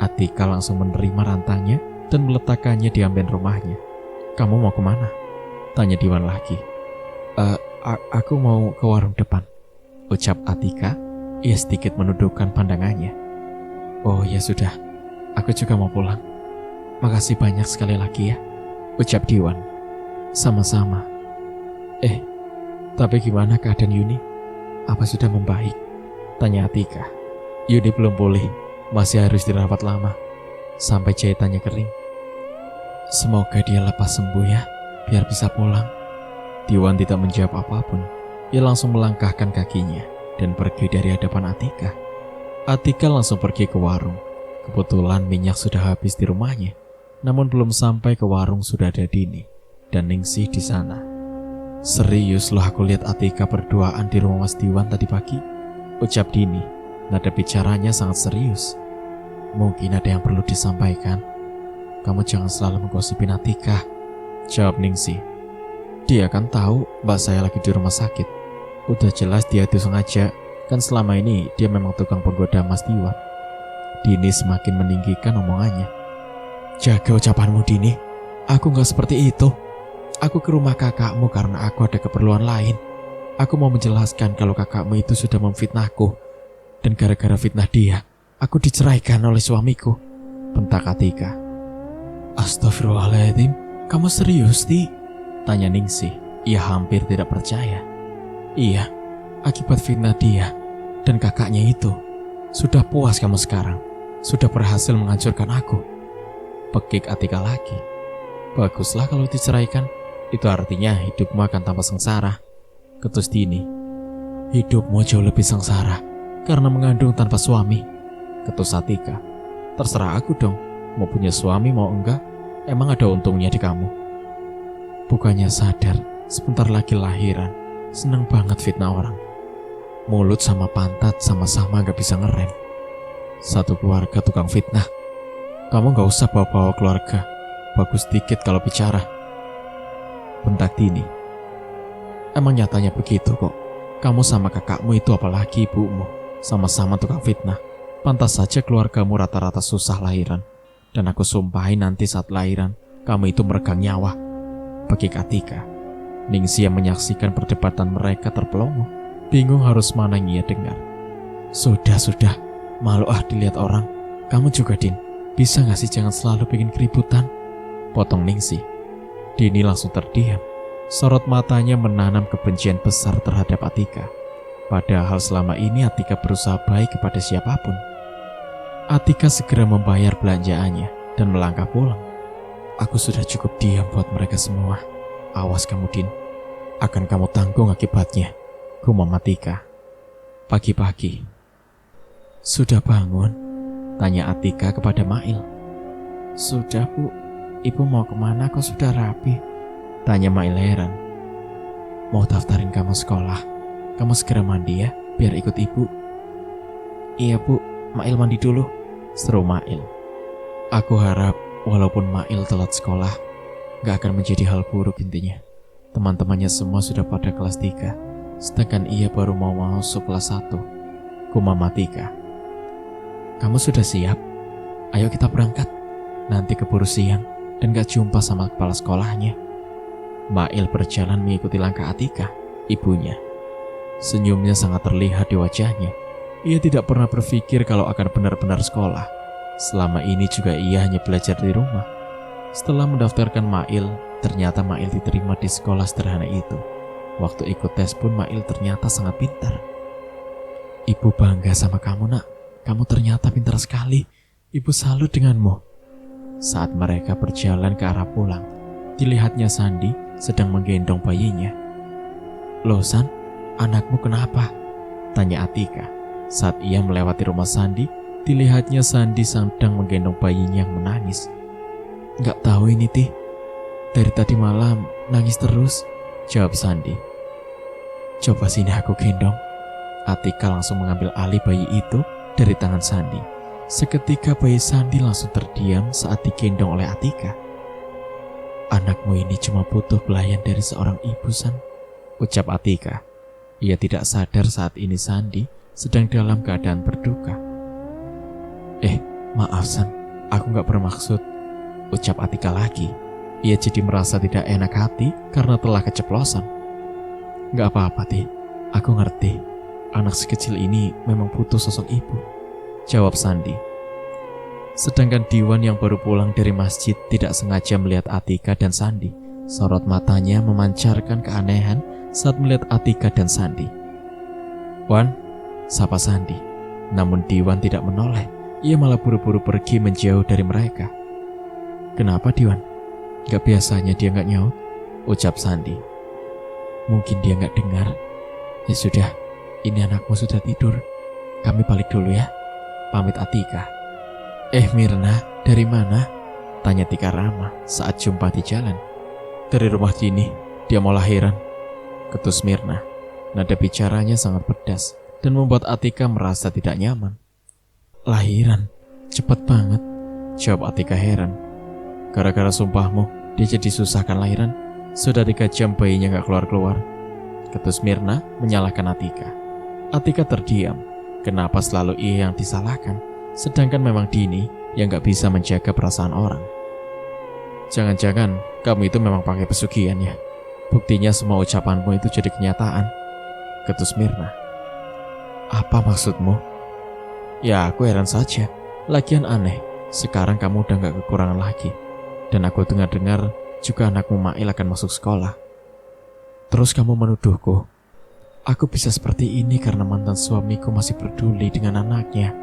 Atika langsung menerima rantangnya dan meletakkannya di amben rumahnya. Kamu mau kemana? Tanya Diwan lagi. Aku mau ke warung depan, ucap Atika. Ia sedikit menundukkan pandangannya. Oh ya sudah, aku juga mau pulang. Makasih banyak sekali lagi ya, ucap Diwan. Sama-sama. Tapi gimana keadaan Yuni? Apa sudah membaik? Tanya Atika. Yuni belum pulih, masih harus dirawat lama sampai jahitannya kering. Semoga dia lepas sembuh ya, biar bisa pulang. Diwan tidak menjawab apapun. Ia langsung melangkahkan kakinya dan pergi dari hadapan Atika. Atika langsung pergi ke warung. Kebetulan minyak sudah habis di rumahnya. Namun belum sampai ke warung sudah ada Dini dan Ningsih di sana. Serius loh aku lihat Atika berduaan di rumah Mas Diwan tadi pagi, ucap Dini. Nada bicaranya sangat serius. Mungkin ada yang perlu disampaikan. Kamu jangan selalu menggosipin Atika, jawab Ningsih. Dia kan tahu mbak saya lagi di rumah sakit. Udah jelas dia itu sengaja. Kan selama ini dia memang tukang penggoda Mas Diwan. Dini semakin meninggikan omongannya. Jaga ucapanmu Dini. Aku gak seperti itu. Aku ke rumah kakakmu karena aku ada keperluan lain. Aku mau menjelaskan kalau kakakmu itu sudah memfitnahku. Dan gara-gara fitnah dia, aku diceraikan oleh suamiku, bentak Atika. Astagfirullahaladzim, kamu serius, Ti? Tanya Ningsih. Ia hampir tidak percaya. Iya, akibat fitnah dia dan kakaknya itu. Sudah puas kamu sekarang? Sudah berhasil menghancurkan aku? Pekik Atika lagi. Baguslah kalau diceraikan. Itu artinya hidupmu akan tambah sengsara, ketus Dini. Hidupmu jauh lebih sengsara karena mengandung tanpa suami, ketus Atika. Terserah aku dong, mau punya suami mau enggak, emang ada untungnya di kamu. Bukannya sadar, sebentar lagi lahiran, seneng banget fitnah orang. Mulut sama pantat sama-sama gak bisa ngerem. Satu keluarga tukang fitnah. Kamu gak usah bawa-bawa keluarga, bagus dikit kalau bicara, bentak Dini. Emang nyatanya begitu kok. Kamu sama kakakmu itu apalagi ibumu, sama-sama tukang fitnah. Pantas saja keluargamu rata-rata susah lahiran. Dan aku sumpahin nanti saat lahiran kamu itu meregang nyawa, pekik Atika. Ningsih yang menyaksikan perdebatan mereka terpelongo, bingung harus mana yang ia dengar. Sudah, malu dilihat orang. Kamu juga Din, bisa gak sih jangan selalu bikin keributan, potong Ningsih. Dini langsung terdiam. Sorot matanya menanam kebencian besar terhadap Atika. Padahal selama ini Atika berusaha baik kepada siapapun. Atika segera membayar belanjaannya dan melangkah pulang. Aku sudah cukup diam buat mereka semua. Awas kamu Din, akan kamu tanggung akibatnya, gumam Atika. Pagi-pagi. Sudah bangun? Tanya Atika kepada Mail. Sudah Bu, Ibu mau kemana kok sudah rapi? Tanya Mail heran. Mau daftarin kamu sekolah. Kamu segera mandi ya, biar ikut ibu. Iya Bu, Mail mandi dulu, seru Mail. Aku harap walaupun Mail telat sekolah, gak akan menjadi hal buruk intinya. Teman-temannya semua sudah pada kelas 3, sedangkan ia baru mau masuk kelas 1. Gumam Atika. Kamu sudah siap? Ayo kita berangkat. Nanti keburu siang dan gak jumpa sama kepala sekolahnya. Mail berjalan mengikuti langkah Atika, ibunya. Senyumnya sangat terlihat di wajahnya. Ia tidak pernah berpikir kalau akan benar-benar sekolah. Selama ini juga ia hanya belajar di rumah. Setelah mendaftarkan Mail, ternyata Mail diterima di sekolah sederhana itu. Waktu ikut tes pun Mail ternyata sangat pintar. Ibu bangga sama kamu nak. Kamu ternyata pintar sekali. Ibu salut denganmu. Saat mereka berjalan ke arah pulang, dilihatnya Sandi sedang menggendong bayinya. Loh San, anakmu kenapa? Tanya Atika. Saat ia melewati rumah Sandi, dilihatnya Sandi sedang menggendong bayinya yang menangis. Gak tahu ini Tih, dari tadi malam nangis terus, jawab Sandi. Coba sini aku gendong. Atika langsung mengambil alih bayi itu dari tangan Sandi. Seketika bayi Sandi langsung terdiam saat digendong oleh Atika. Anakmu ini cuma butuh pelayan dari seorang ibu San, ucap Atika. Ia tidak sadar saat ini Sandi sedang dalam keadaan berduka. Maaf San, aku gak bermaksud, ucap Atika lagi. Ia jadi merasa tidak enak hati karena telah keceplosan. Gak apa-apa Ti, aku ngerti. Anak sekecil ini memang butuh sosok ibu, jawab Sandi. Sedangkan Diwan yang baru pulang dari masjid tidak sengaja melihat Atika dan Sandi. Sorot matanya memancarkan keanehan saat melihat Atika dan Sandi. Wan, sapa Sandi. Namun Diwan tidak menoleh. Ia malah buru-buru pergi menjauh dari mereka. Kenapa Diwan? Gak biasanya dia gak nyaut, ucap Sandi. Mungkin dia gak dengar. Ya sudah, ini anakmu sudah tidur. Kami balik dulu ya. Pamit Atika. Mirna, dari mana? Tanya Tika ramah saat jumpa di jalan. Dari rumah Dini, dia mau lahiran. Ketus Mirna. Nada bicaranya sangat pedas dan membuat Atika merasa tidak nyaman. Lahiran? Cepet banget, jawab Atika heran. Gara-gara sumpahmu, dia jadi susahkan lahiran. Sudah 3 jam bayinya gak keluar-keluar. Ketus Mirna menyalahkan Atika. Atika terdiam. Kenapa selalu ia yang disalahkan, sedangkan memang Dini yang gak bisa menjaga perasaan orang. Jangan-jangan kamu itu memang pakai pesugihan ya? Buktinya semua ucapanmu itu jadi kenyataan. Ketus Mirna. Apa maksudmu? Ya aku heran saja. Lagian aneh, sekarang kamu udah gak kekurangan lagi. Dan aku dengar-dengar juga anakmu Mail akan masuk sekolah. Terus kamu menuduhku aku bisa seperti ini karena mantan suamiku masih peduli dengan anaknya.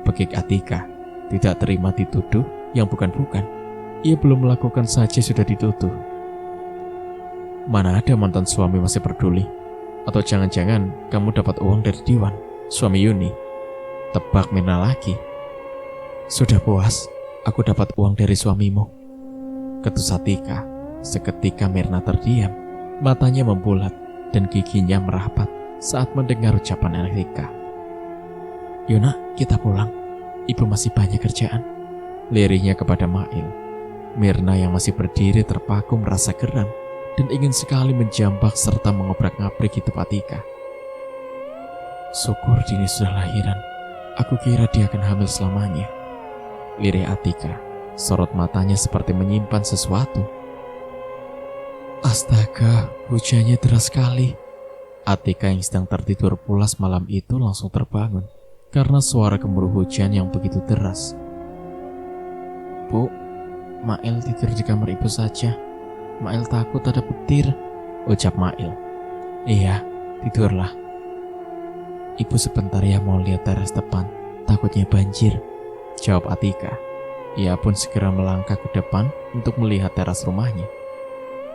Begik Atika, tidak terima dituduh yang bukan-bukan. Ia belum melakukan saja sudah dituduh. Mana ada mantan suami masih peduli? Atau jangan-jangan kamu dapat uang dari Diwan, suami Yuni? Tebak Mirna lagi. Sudah puas, aku dapat uang dari suamimu. Ketus Atika. Seketika Mirna terdiam, matanya membulat dan giginya merapat saat mendengar ucapan Atika. Yuna, kita pulang. Ibu masih banyak kerjaan. Lirihnya kepada Mail. Mirna yang masih berdiri terpaku merasa geram dan ingin sekali menjambak serta mengobrak-ngabrik hidup Atika. Syukur Dini sudah lahiran. Aku kira dia akan hamil selamanya. Lirih Atika. Sorot matanya seperti menyimpan sesuatu. Astaga, hujannya deras sekali. Atika yang sedang tertidur pulas malam itu langsung terbangun karena suara gemuruh hujan yang begitu deras. Bu, Mail tidur di kamar ibu saja. Mail takut ada petir, ucap Mail. Iya, tidurlah. Ibu sebentar ya mau lihat teras depan, takutnya banjir, jawab Atika. Ia pun segera melangkah ke depan untuk melihat teras rumahnya.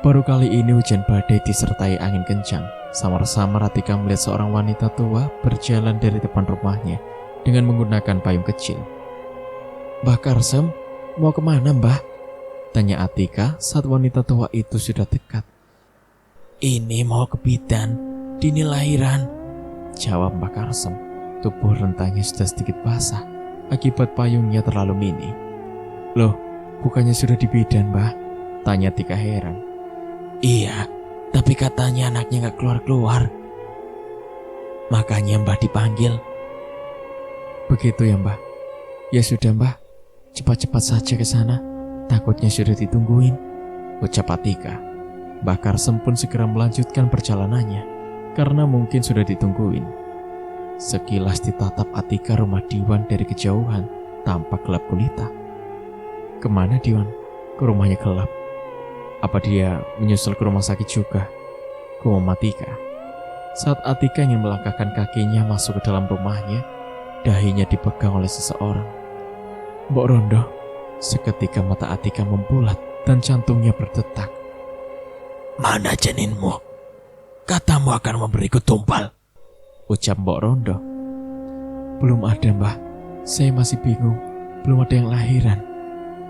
Baru kali ini hujan badai disertai angin kencang. Samar-samar Atika melihat seorang wanita tua berjalan dari depan rumahnya dengan menggunakan payung kecil. Mbah Karsem, mau kemana mbah? Tanya Atika saat wanita tua itu sudah dekat. Ini mau ke bidan, Dini lahiran, jawab Mbah Karsem. Tubuh rentanya sudah sedikit basah akibat payungnya terlalu mini. Loh, bukannya sudah di bidan mbah? Tanya Tika heran. Iya, tapi katanya anaknya gak keluar-keluar. Makanya mbah dipanggil. Begitu ya mbah? Ya sudah mbah, cepat-cepat saja ke sana. Takutnya sudah ditungguin, ucap Atika. Mbah Karsem pun segera melanjutkan perjalanannya karena mungkin sudah ditungguin. Sekilas ditatap Atika rumah Diwan dari kejauhan, tampak gelap gulita. Kemana Diwan? Ke rumahnya gelap. Apa dia menyusul ke rumah sakit juga? Gumam Atika. Saat Atika ingin melangkahkan kakinya masuk ke dalam rumahnya, dahinya dipegang oleh seseorang. Mbok Rondo. Seketika mata Atika membulat dan jantungnya berdetak. Mana janinmu? Katamu akan memberiku tumpal, ucap Mbok Rondo. Belum ada mbah. Saya masih bingung. Belum ada yang lahiran.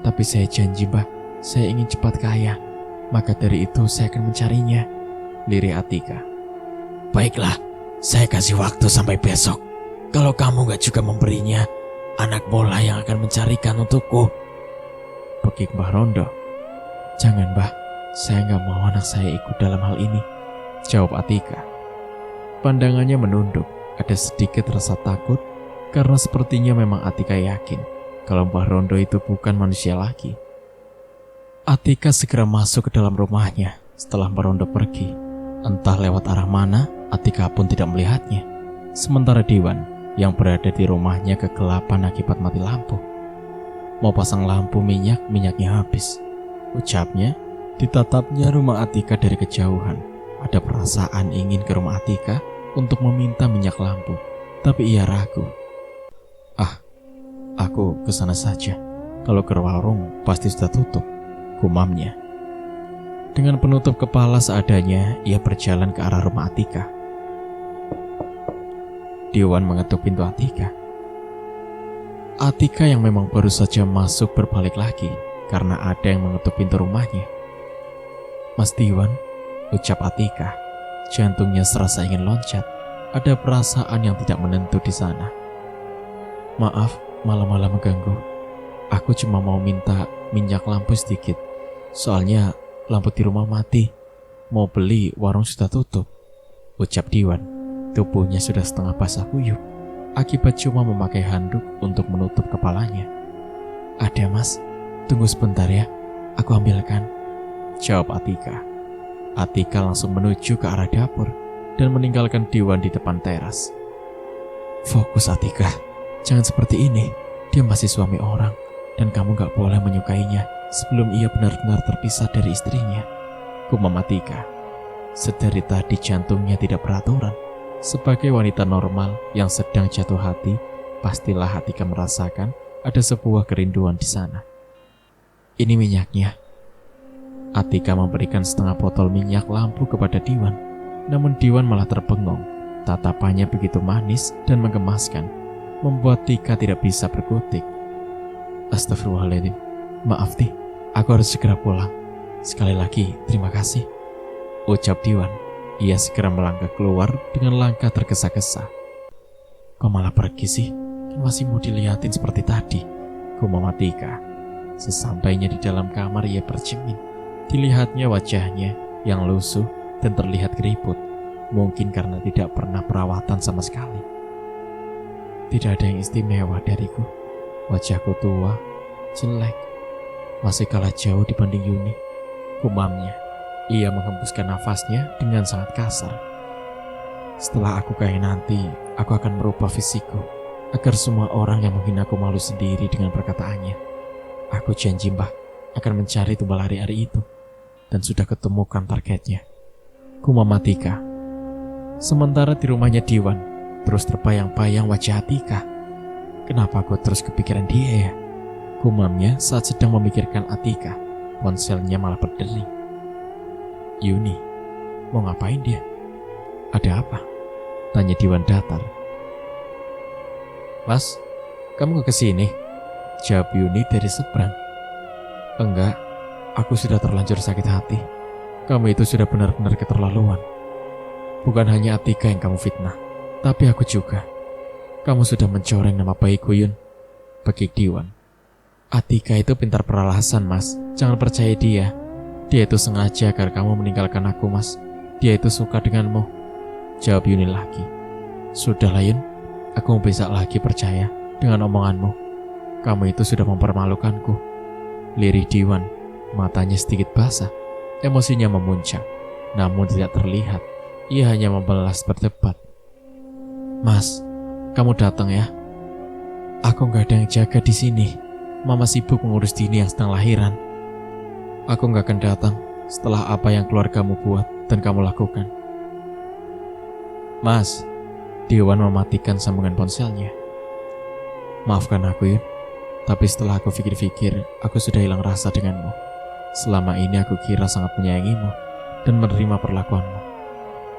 Tapi saya janji mbah, saya ingin cepat kaya. Maka dari itu saya akan mencarinya, lirih Atika. Baiklah, saya kasih waktu sampai besok. Kalau kamu gak juga memberinya, anak bola yang akan mencarikan untukku, begik Mbah Rondo. Jangan mbah, saya gak mau anak saya ikut dalam hal ini, jawab Atika. Pandangannya menunduk, ada sedikit rasa takut karena sepertinya memang Atika yakin kalau Mbah Rondo itu bukan manusia lagi. Atika segera masuk ke dalam rumahnya setelah Mbah Rondo pergi. Entah lewat arah mana, Atika pun tidak melihatnya. Sementara Diwan yang berada di rumahnya kegelapan akibat mati lampu. Mau pasang lampu minyak, minyaknya habis, ucapnya. Ditatapnya rumah Atika dari kejauhan. Ada perasaan ingin ke rumah Atika untuk meminta minyak lampu, tapi ia ragu. Aku kesana saja. Kalau ke warung pasti sudah tutup, gumamnya. Dengan penutup kepala seadanya, ia berjalan ke arah rumah Atika. Diwan mengetuk pintu Atika. Atika yang memang baru saja masuk berbalik lagi karena ada yang mengetuk pintu rumahnya. "Mas Diwan," ucap Atika. Jantungnya serasa ingin loncat. Ada perasaan yang tidak menentu di sana. "Maaf, malam-malam mengganggu. Aku cuma mau minta minyak lampu sedikit. Soalnya lampu di rumah mati. Mau beli, warung sudah tutup," ucap Diwan. Tubuhnya sudah setengah basah kuyup akibat cuma memakai handuk untuk menutup kepalanya. "Ada mas, tunggu sebentar ya, aku ambilkan," jawab Atika. Atika langsung menuju ke arah dapur dan meninggalkan Diwan di depan teras. "Fokus Atika, jangan seperti ini. Dia masih suami orang dan kamu gak boleh menyukainya sebelum ia benar-benar terpisah dari istrinya," gumam Atika. Sedari tadi jantungnya tidak beraturan. Sebagai wanita normal yang sedang jatuh hati, pastilah Atika merasakan ada sebuah kerinduan di sana. "Ini minyaknya." Atika memberikan setengah botol minyak lampu kepada Diwan. Namun Diwan malah terbengong. Tatapannya begitu manis dan menggemaskan, membuat Tika tidak bisa berkutik. "Astagfirullahaladzim, maaf Ti, aku harus segera pulang. Sekali lagi terima kasih," ucap Diwan. Ia segera melangkah keluar dengan langkah tergesa-gesa. "Kok malah pergi sih? Kan masih mau dilihatin seperti tadi," gumam Atika. Sesampainya di dalam kamar ia bercermin. Dilihatnya wajahnya yang lusuh dan terlihat keriput. Mungkin karena tidak pernah perawatan sama sekali. "Tidak ada yang istimewa dariku. Wajahku tua, jelek, masih kalah jauh dibanding Yuni," gumamnya. Ia menghembuskan nafasnya dengan sangat kasar. "Setelah aku kaya nanti, aku akan merubah fisikku agar semua orang yang menghinaku malu sendiri dengan perkataannya. Aku janji Mbah akan mencari tumbal hari-hari itu dan sudah ketemukan targetnya," gumam Atika. Sementara di rumahnya Diwan terus terbayang-bayang wajah Atika. "Kenapa aku terus kepikiran dia ya?" gumamnya saat sedang memikirkan Atika. Ponselnya malah berdering. "Yuni, mau ngapain dia? Ada apa?" tanya Diwan datar. "Mas, kamu kesini?" jawab Yuni dari seberang. "Enggak, aku sudah terlanjur sakit hati. Kamu itu sudah benar-benar keterlaluan. Bukan hanya Atika yang kamu fitnah, tapi aku juga. Kamu sudah mencoreng nama baikku, Yun," bekik Diwan. "Atika itu pintar peralasan, Mas. Jangan percaya dia. Dia itu sengaja agar kamu meninggalkan aku, Mas. Dia itu suka denganmu," jawab Yuni lagi. "Sudahlah Yun, aku mau bisa lagi percaya dengan omonganmu. Kamu itu sudah mempermalukanku," lirih Diwan. Matanya sedikit basah, emosinya memuncak, namun tidak terlihat. Ia hanya membalas berdebat. "Mas, kamu datang ya? Aku gak ada yang jaga di sini. Mama sibuk mengurus Dini yang sedang lahiran. Aku gak akan datang setelah apa yang keluargamu buat dan kamu lakukan." "Mas," Diwan mematikan sambungan ponselnya. "Maafkan aku Yun, tapi setelah aku pikir-pikir, aku sudah hilang rasa denganmu. Selama ini aku kira sangat menyayangimu dan menerima perlakuanmu.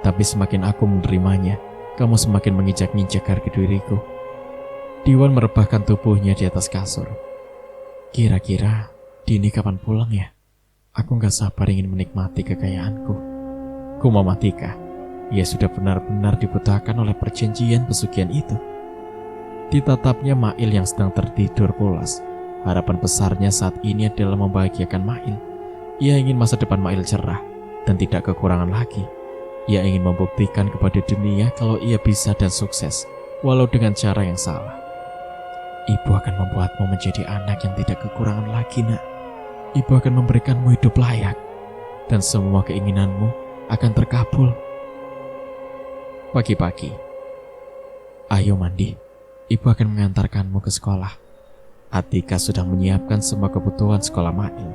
Tapi semakin aku menerimanya, kamu semakin menginjak-injak harga diriku." Diwan merebahkan tubuhnya di atas kasur. "Kira-kira Dini kapan pulang ya? Aku gak sabar ingin menikmati kekayaanku," gumam Atika. Ia sudah benar-benar dibutakan oleh perjanjian pesugihan itu. Ditatapnya Mail yang sedang tertidur pulas. Harapan besarnya saat ini adalah membahagiakan Mail. Ia ingin masa depan Mail cerah dan tidak kekurangan lagi. Ia ingin membuktikan kepada dunia kalau ia bisa dan sukses, walau dengan cara yang salah. "Ibu akan membuatmu menjadi anak yang tidak kekurangan lagi, Nak. Ibu akan memberikanmu hidup layak, dan semua keinginanmu akan terkabul." Pagi-pagi, "Ayo mandi, ibu akan mengantarkanmu ke sekolah." Atika sudah menyiapkan semua kebutuhan sekolah Mail.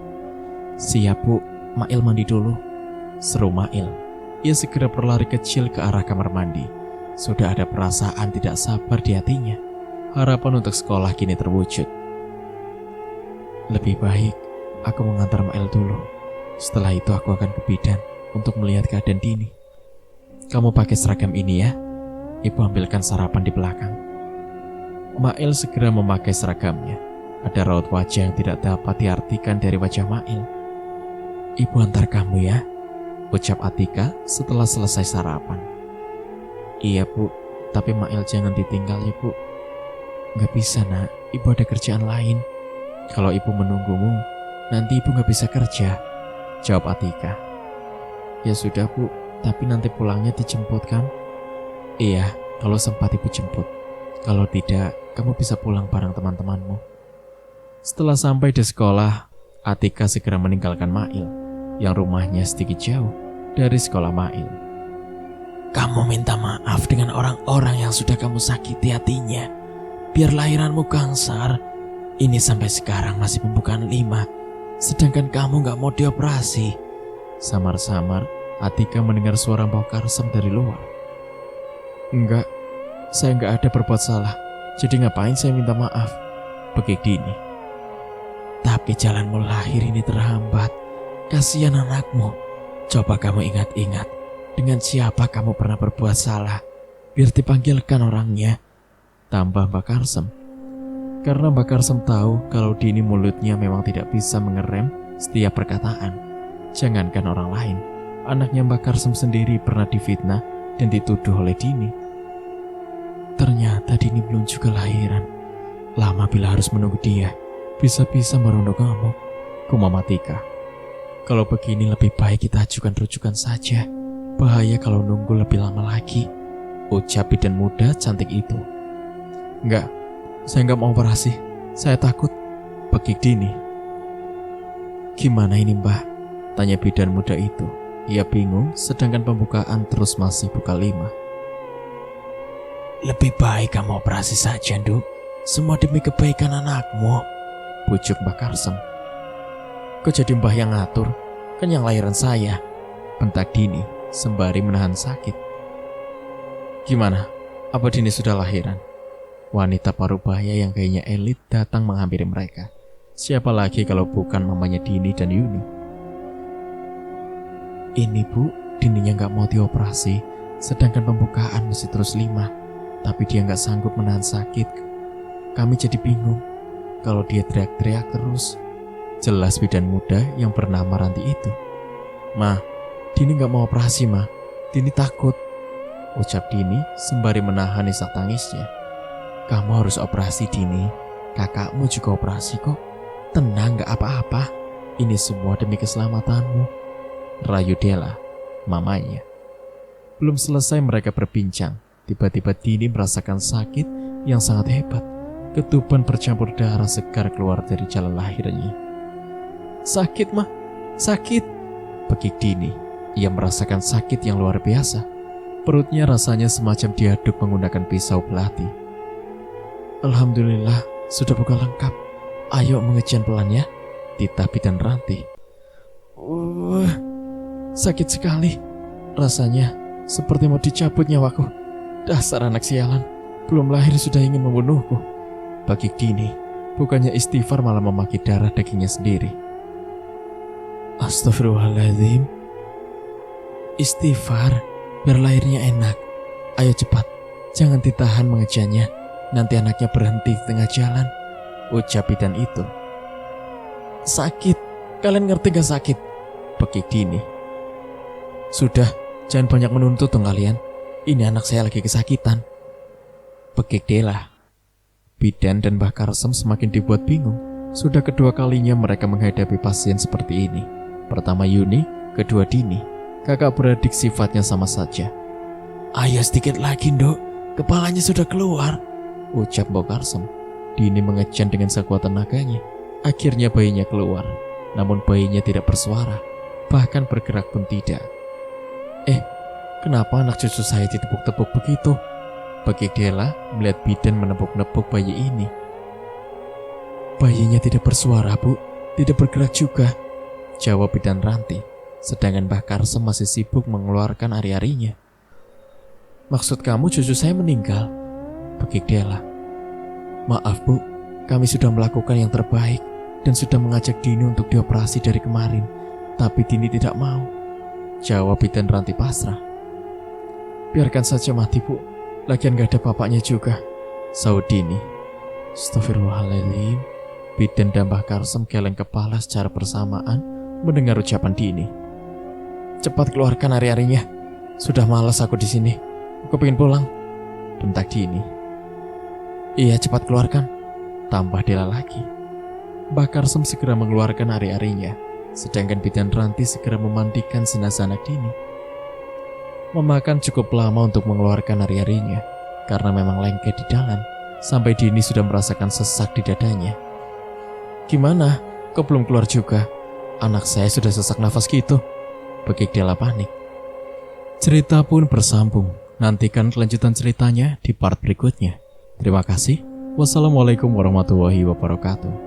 "Siap Bu, Mail mandi dulu," seru Mail. Ia segera berlari kecil ke arah kamar mandi. Sudah ada perasaan tidak sabar di hatinya. Harapan untuk sekolah kini terwujud. "Lebih baik aku mengantar Mail dulu. Setelah itu aku akan ke bidan untuk melihat keadaan Dini. Kamu pakai seragam ini ya," Ibu ambilkan sarapan di belakang. Mail segera memakai seragamnya. Ada raut wajah yang tidak dapat diartikan dari wajah Mail. Ibu antar kamu ya, ucap Atika setelah selesai sarapan. Iya bu, tapi Mail jangan ditinggal ya bu. Gak bisa nak, ibu ada kerjaan lain. Kalau ibu menunggumu, nanti ibu gak bisa kerja, jawab Atika. Ya sudah bu, tapi nanti pulangnya dijemput kan? Iya, kalau sempat ibu jemput. Kalau tidak, kamu bisa pulang bareng teman-temanmu. Setelah sampai di sekolah, Atika segera meninggalkan Mail, yang rumahnya sedikit jauh dari sekolah Mail. Kamu minta maaf dengan orang-orang yang sudah kamu sakiti hatinya. Biar lahiranmu kangsar. Ini sampai sekarang masih pembukaan 5, sedangkan kamu gak mau dioperasi. Samar-samar, Atika mendengar suara Mbah Karsem dari luar. Enggak, saya enggak ada berbuat salah. Jadi ngapain saya minta maaf? Bekik Dini. Tapi jalanmu lahir ini terhambat. Kasihan anakmu. Coba kamu ingat-ingat, dengan siapa kamu pernah berbuat salah, biar dipanggilkan orangnya, tambah Mbak Karsem. Karena Mbak Karsem tahu kalau Dini mulutnya memang tidak bisa mengerem setiap perkataan. Jangankan orang lain, anaknya Mbak Karsem sendiri pernah difitnah dan dituduh oleh Dini. Ternyata Dini belum juga lahiran. Lama bila harus menunggu dia, bisa-bisa merunduk ngamuk, kumam Atika. Kalau begini lebih baik kita ajukan rujukan saja. Bahaya kalau nunggu lebih lama lagi, ucap bidan muda cantik itu. Enggak, saya enggak mau operasi. Saya takut, bekik Dini. Gimana ini mbah? Tanya bidan muda itu. Ia bingung sedangkan pembukaan terus masih buka 5. Lebih baik kamu operasi saja, Nduk. Semua demi kebaikan anakmu, bujuk Mbak Karsem. Kok jadi mbah yang ngatur? Kan yang lahiran saya, bentak Dini sembari menahan sakit. Gimana? Apa Dini sudah lahiran? Wanita parubaya yang kayaknya elit datang menghampiri mereka. Siapa lagi kalau bukan mamanya Dini dan Yuni? Ini bu, Dininya gak mau dioperasi, sedangkan pembukaan masih terus 5. Tapi dia gak sanggup menahan sakit. Kami jadi bingung kalau dia teriak-teriak terus. Jelas bidan muda yang bernama Ranti itu. Ma, Dini gak mau operasi ma, Dini takut, ucap Dini sembari menahan isak tangisnya. Kamu harus operasi Dini, kakakmu juga operasi kok. Tenang gak apa-apa, ini semua demi keselamatanmu, rayu Dela, mamanya. Belum selesai mereka berbincang, tiba-tiba Dini merasakan sakit yang sangat hebat. Ketuban bercampur darah segar keluar dari jalan lahirnya. Sakit mah, sakit, bekik Dini. Ia merasakan sakit yang luar biasa. Perutnya rasanya semacam diaduk menggunakan pisau belati. Alhamdulillah, sudah buka lengkap. Ayo mengejan pelan ya, titah bidan Ranti. Sakit sekali. Rasanya seperti mau dicabut nyawaku. Dasar anak sialan, belum lahir sudah ingin membunuhku, bekik Dini. Bukannya istighfar malah memaki darah dagingnya sendiri. Astagfirullahaladzim. Istighfar, biar lahirnya enak. Ayo cepat, jangan ditahan mengejannya. Nanti anaknya berhenti di tengah jalan, ucap bidan itu. Sakit, kalian ngerti gak sakit? Bekik Dini. Sudah, jangan banyak menuntut dong kalian. Ini anak saya lagi kesakitan, bekik Dela. Bidan dan Mbah Karsem semakin dibuat bingung. Sudah kedua kalinya mereka menghadapi pasien seperti ini. Pertama Yuni, kedua Dini. Kakak beradik sifatnya sama saja. Ayo sedikit lagi Nduk, kepalanya sudah keluar, ucap Mbah Karsem. Dini mengejan dengan sekuat tenaganya. Akhirnya bayinya keluar. Namun bayinya tidak bersuara, bahkan bergerak pun tidak. Kenapa anak cucu saya ditepuk-tepuk begitu? Bekik Dela melihat bidan menepuk-nepuk bayi ini. Bayinya tidak bersuara bu, tidak bergerak juga, jawab bidan Ranti. Sedangkan Mbah Karsem masih sibuk mengeluarkan ari-arinya. Maksud kamu cucu saya meninggal? Bekik Dela. Maaf bu, kami sudah melakukan yang terbaik dan sudah mengajak Dini untuk dioperasi dari kemarin. Tapi Dini tidak mau, jawab bidan Ranti pasrah. Biarkan saja mati bu, Lagian gak ada bapaknya juga, sahut Dini. Astagfirullahaladzim. Bidan dan Mbah Karsem geleng kepala secara bersamaan mendengar ucapan Dini. Cepat keluarkan ari-arinya. Sudah malas aku di sini. Aku pengen pulang, bentak Dini. Iya, cepat keluarkan, tambah Dela lagi. Mbah Karsem segera mengeluarkan ari-arinya, sedangkan Bidan Ranti segera memandikan jenazah anak Dini. Memakan cukup lama untuk mengeluarkan ari-arinya, karena memang lengket di dalam, sampai Dini sudah merasakan sesak di dadanya. Gimana? Kok belum keluar juga? Anak saya sudah sesak nafas gitu, begik Dela panik. Cerita pun bersambung. Nantikan kelanjutan ceritanya di part berikutnya. Terima kasih. Wassalamualaikum warahmatullahi wabarakatuh.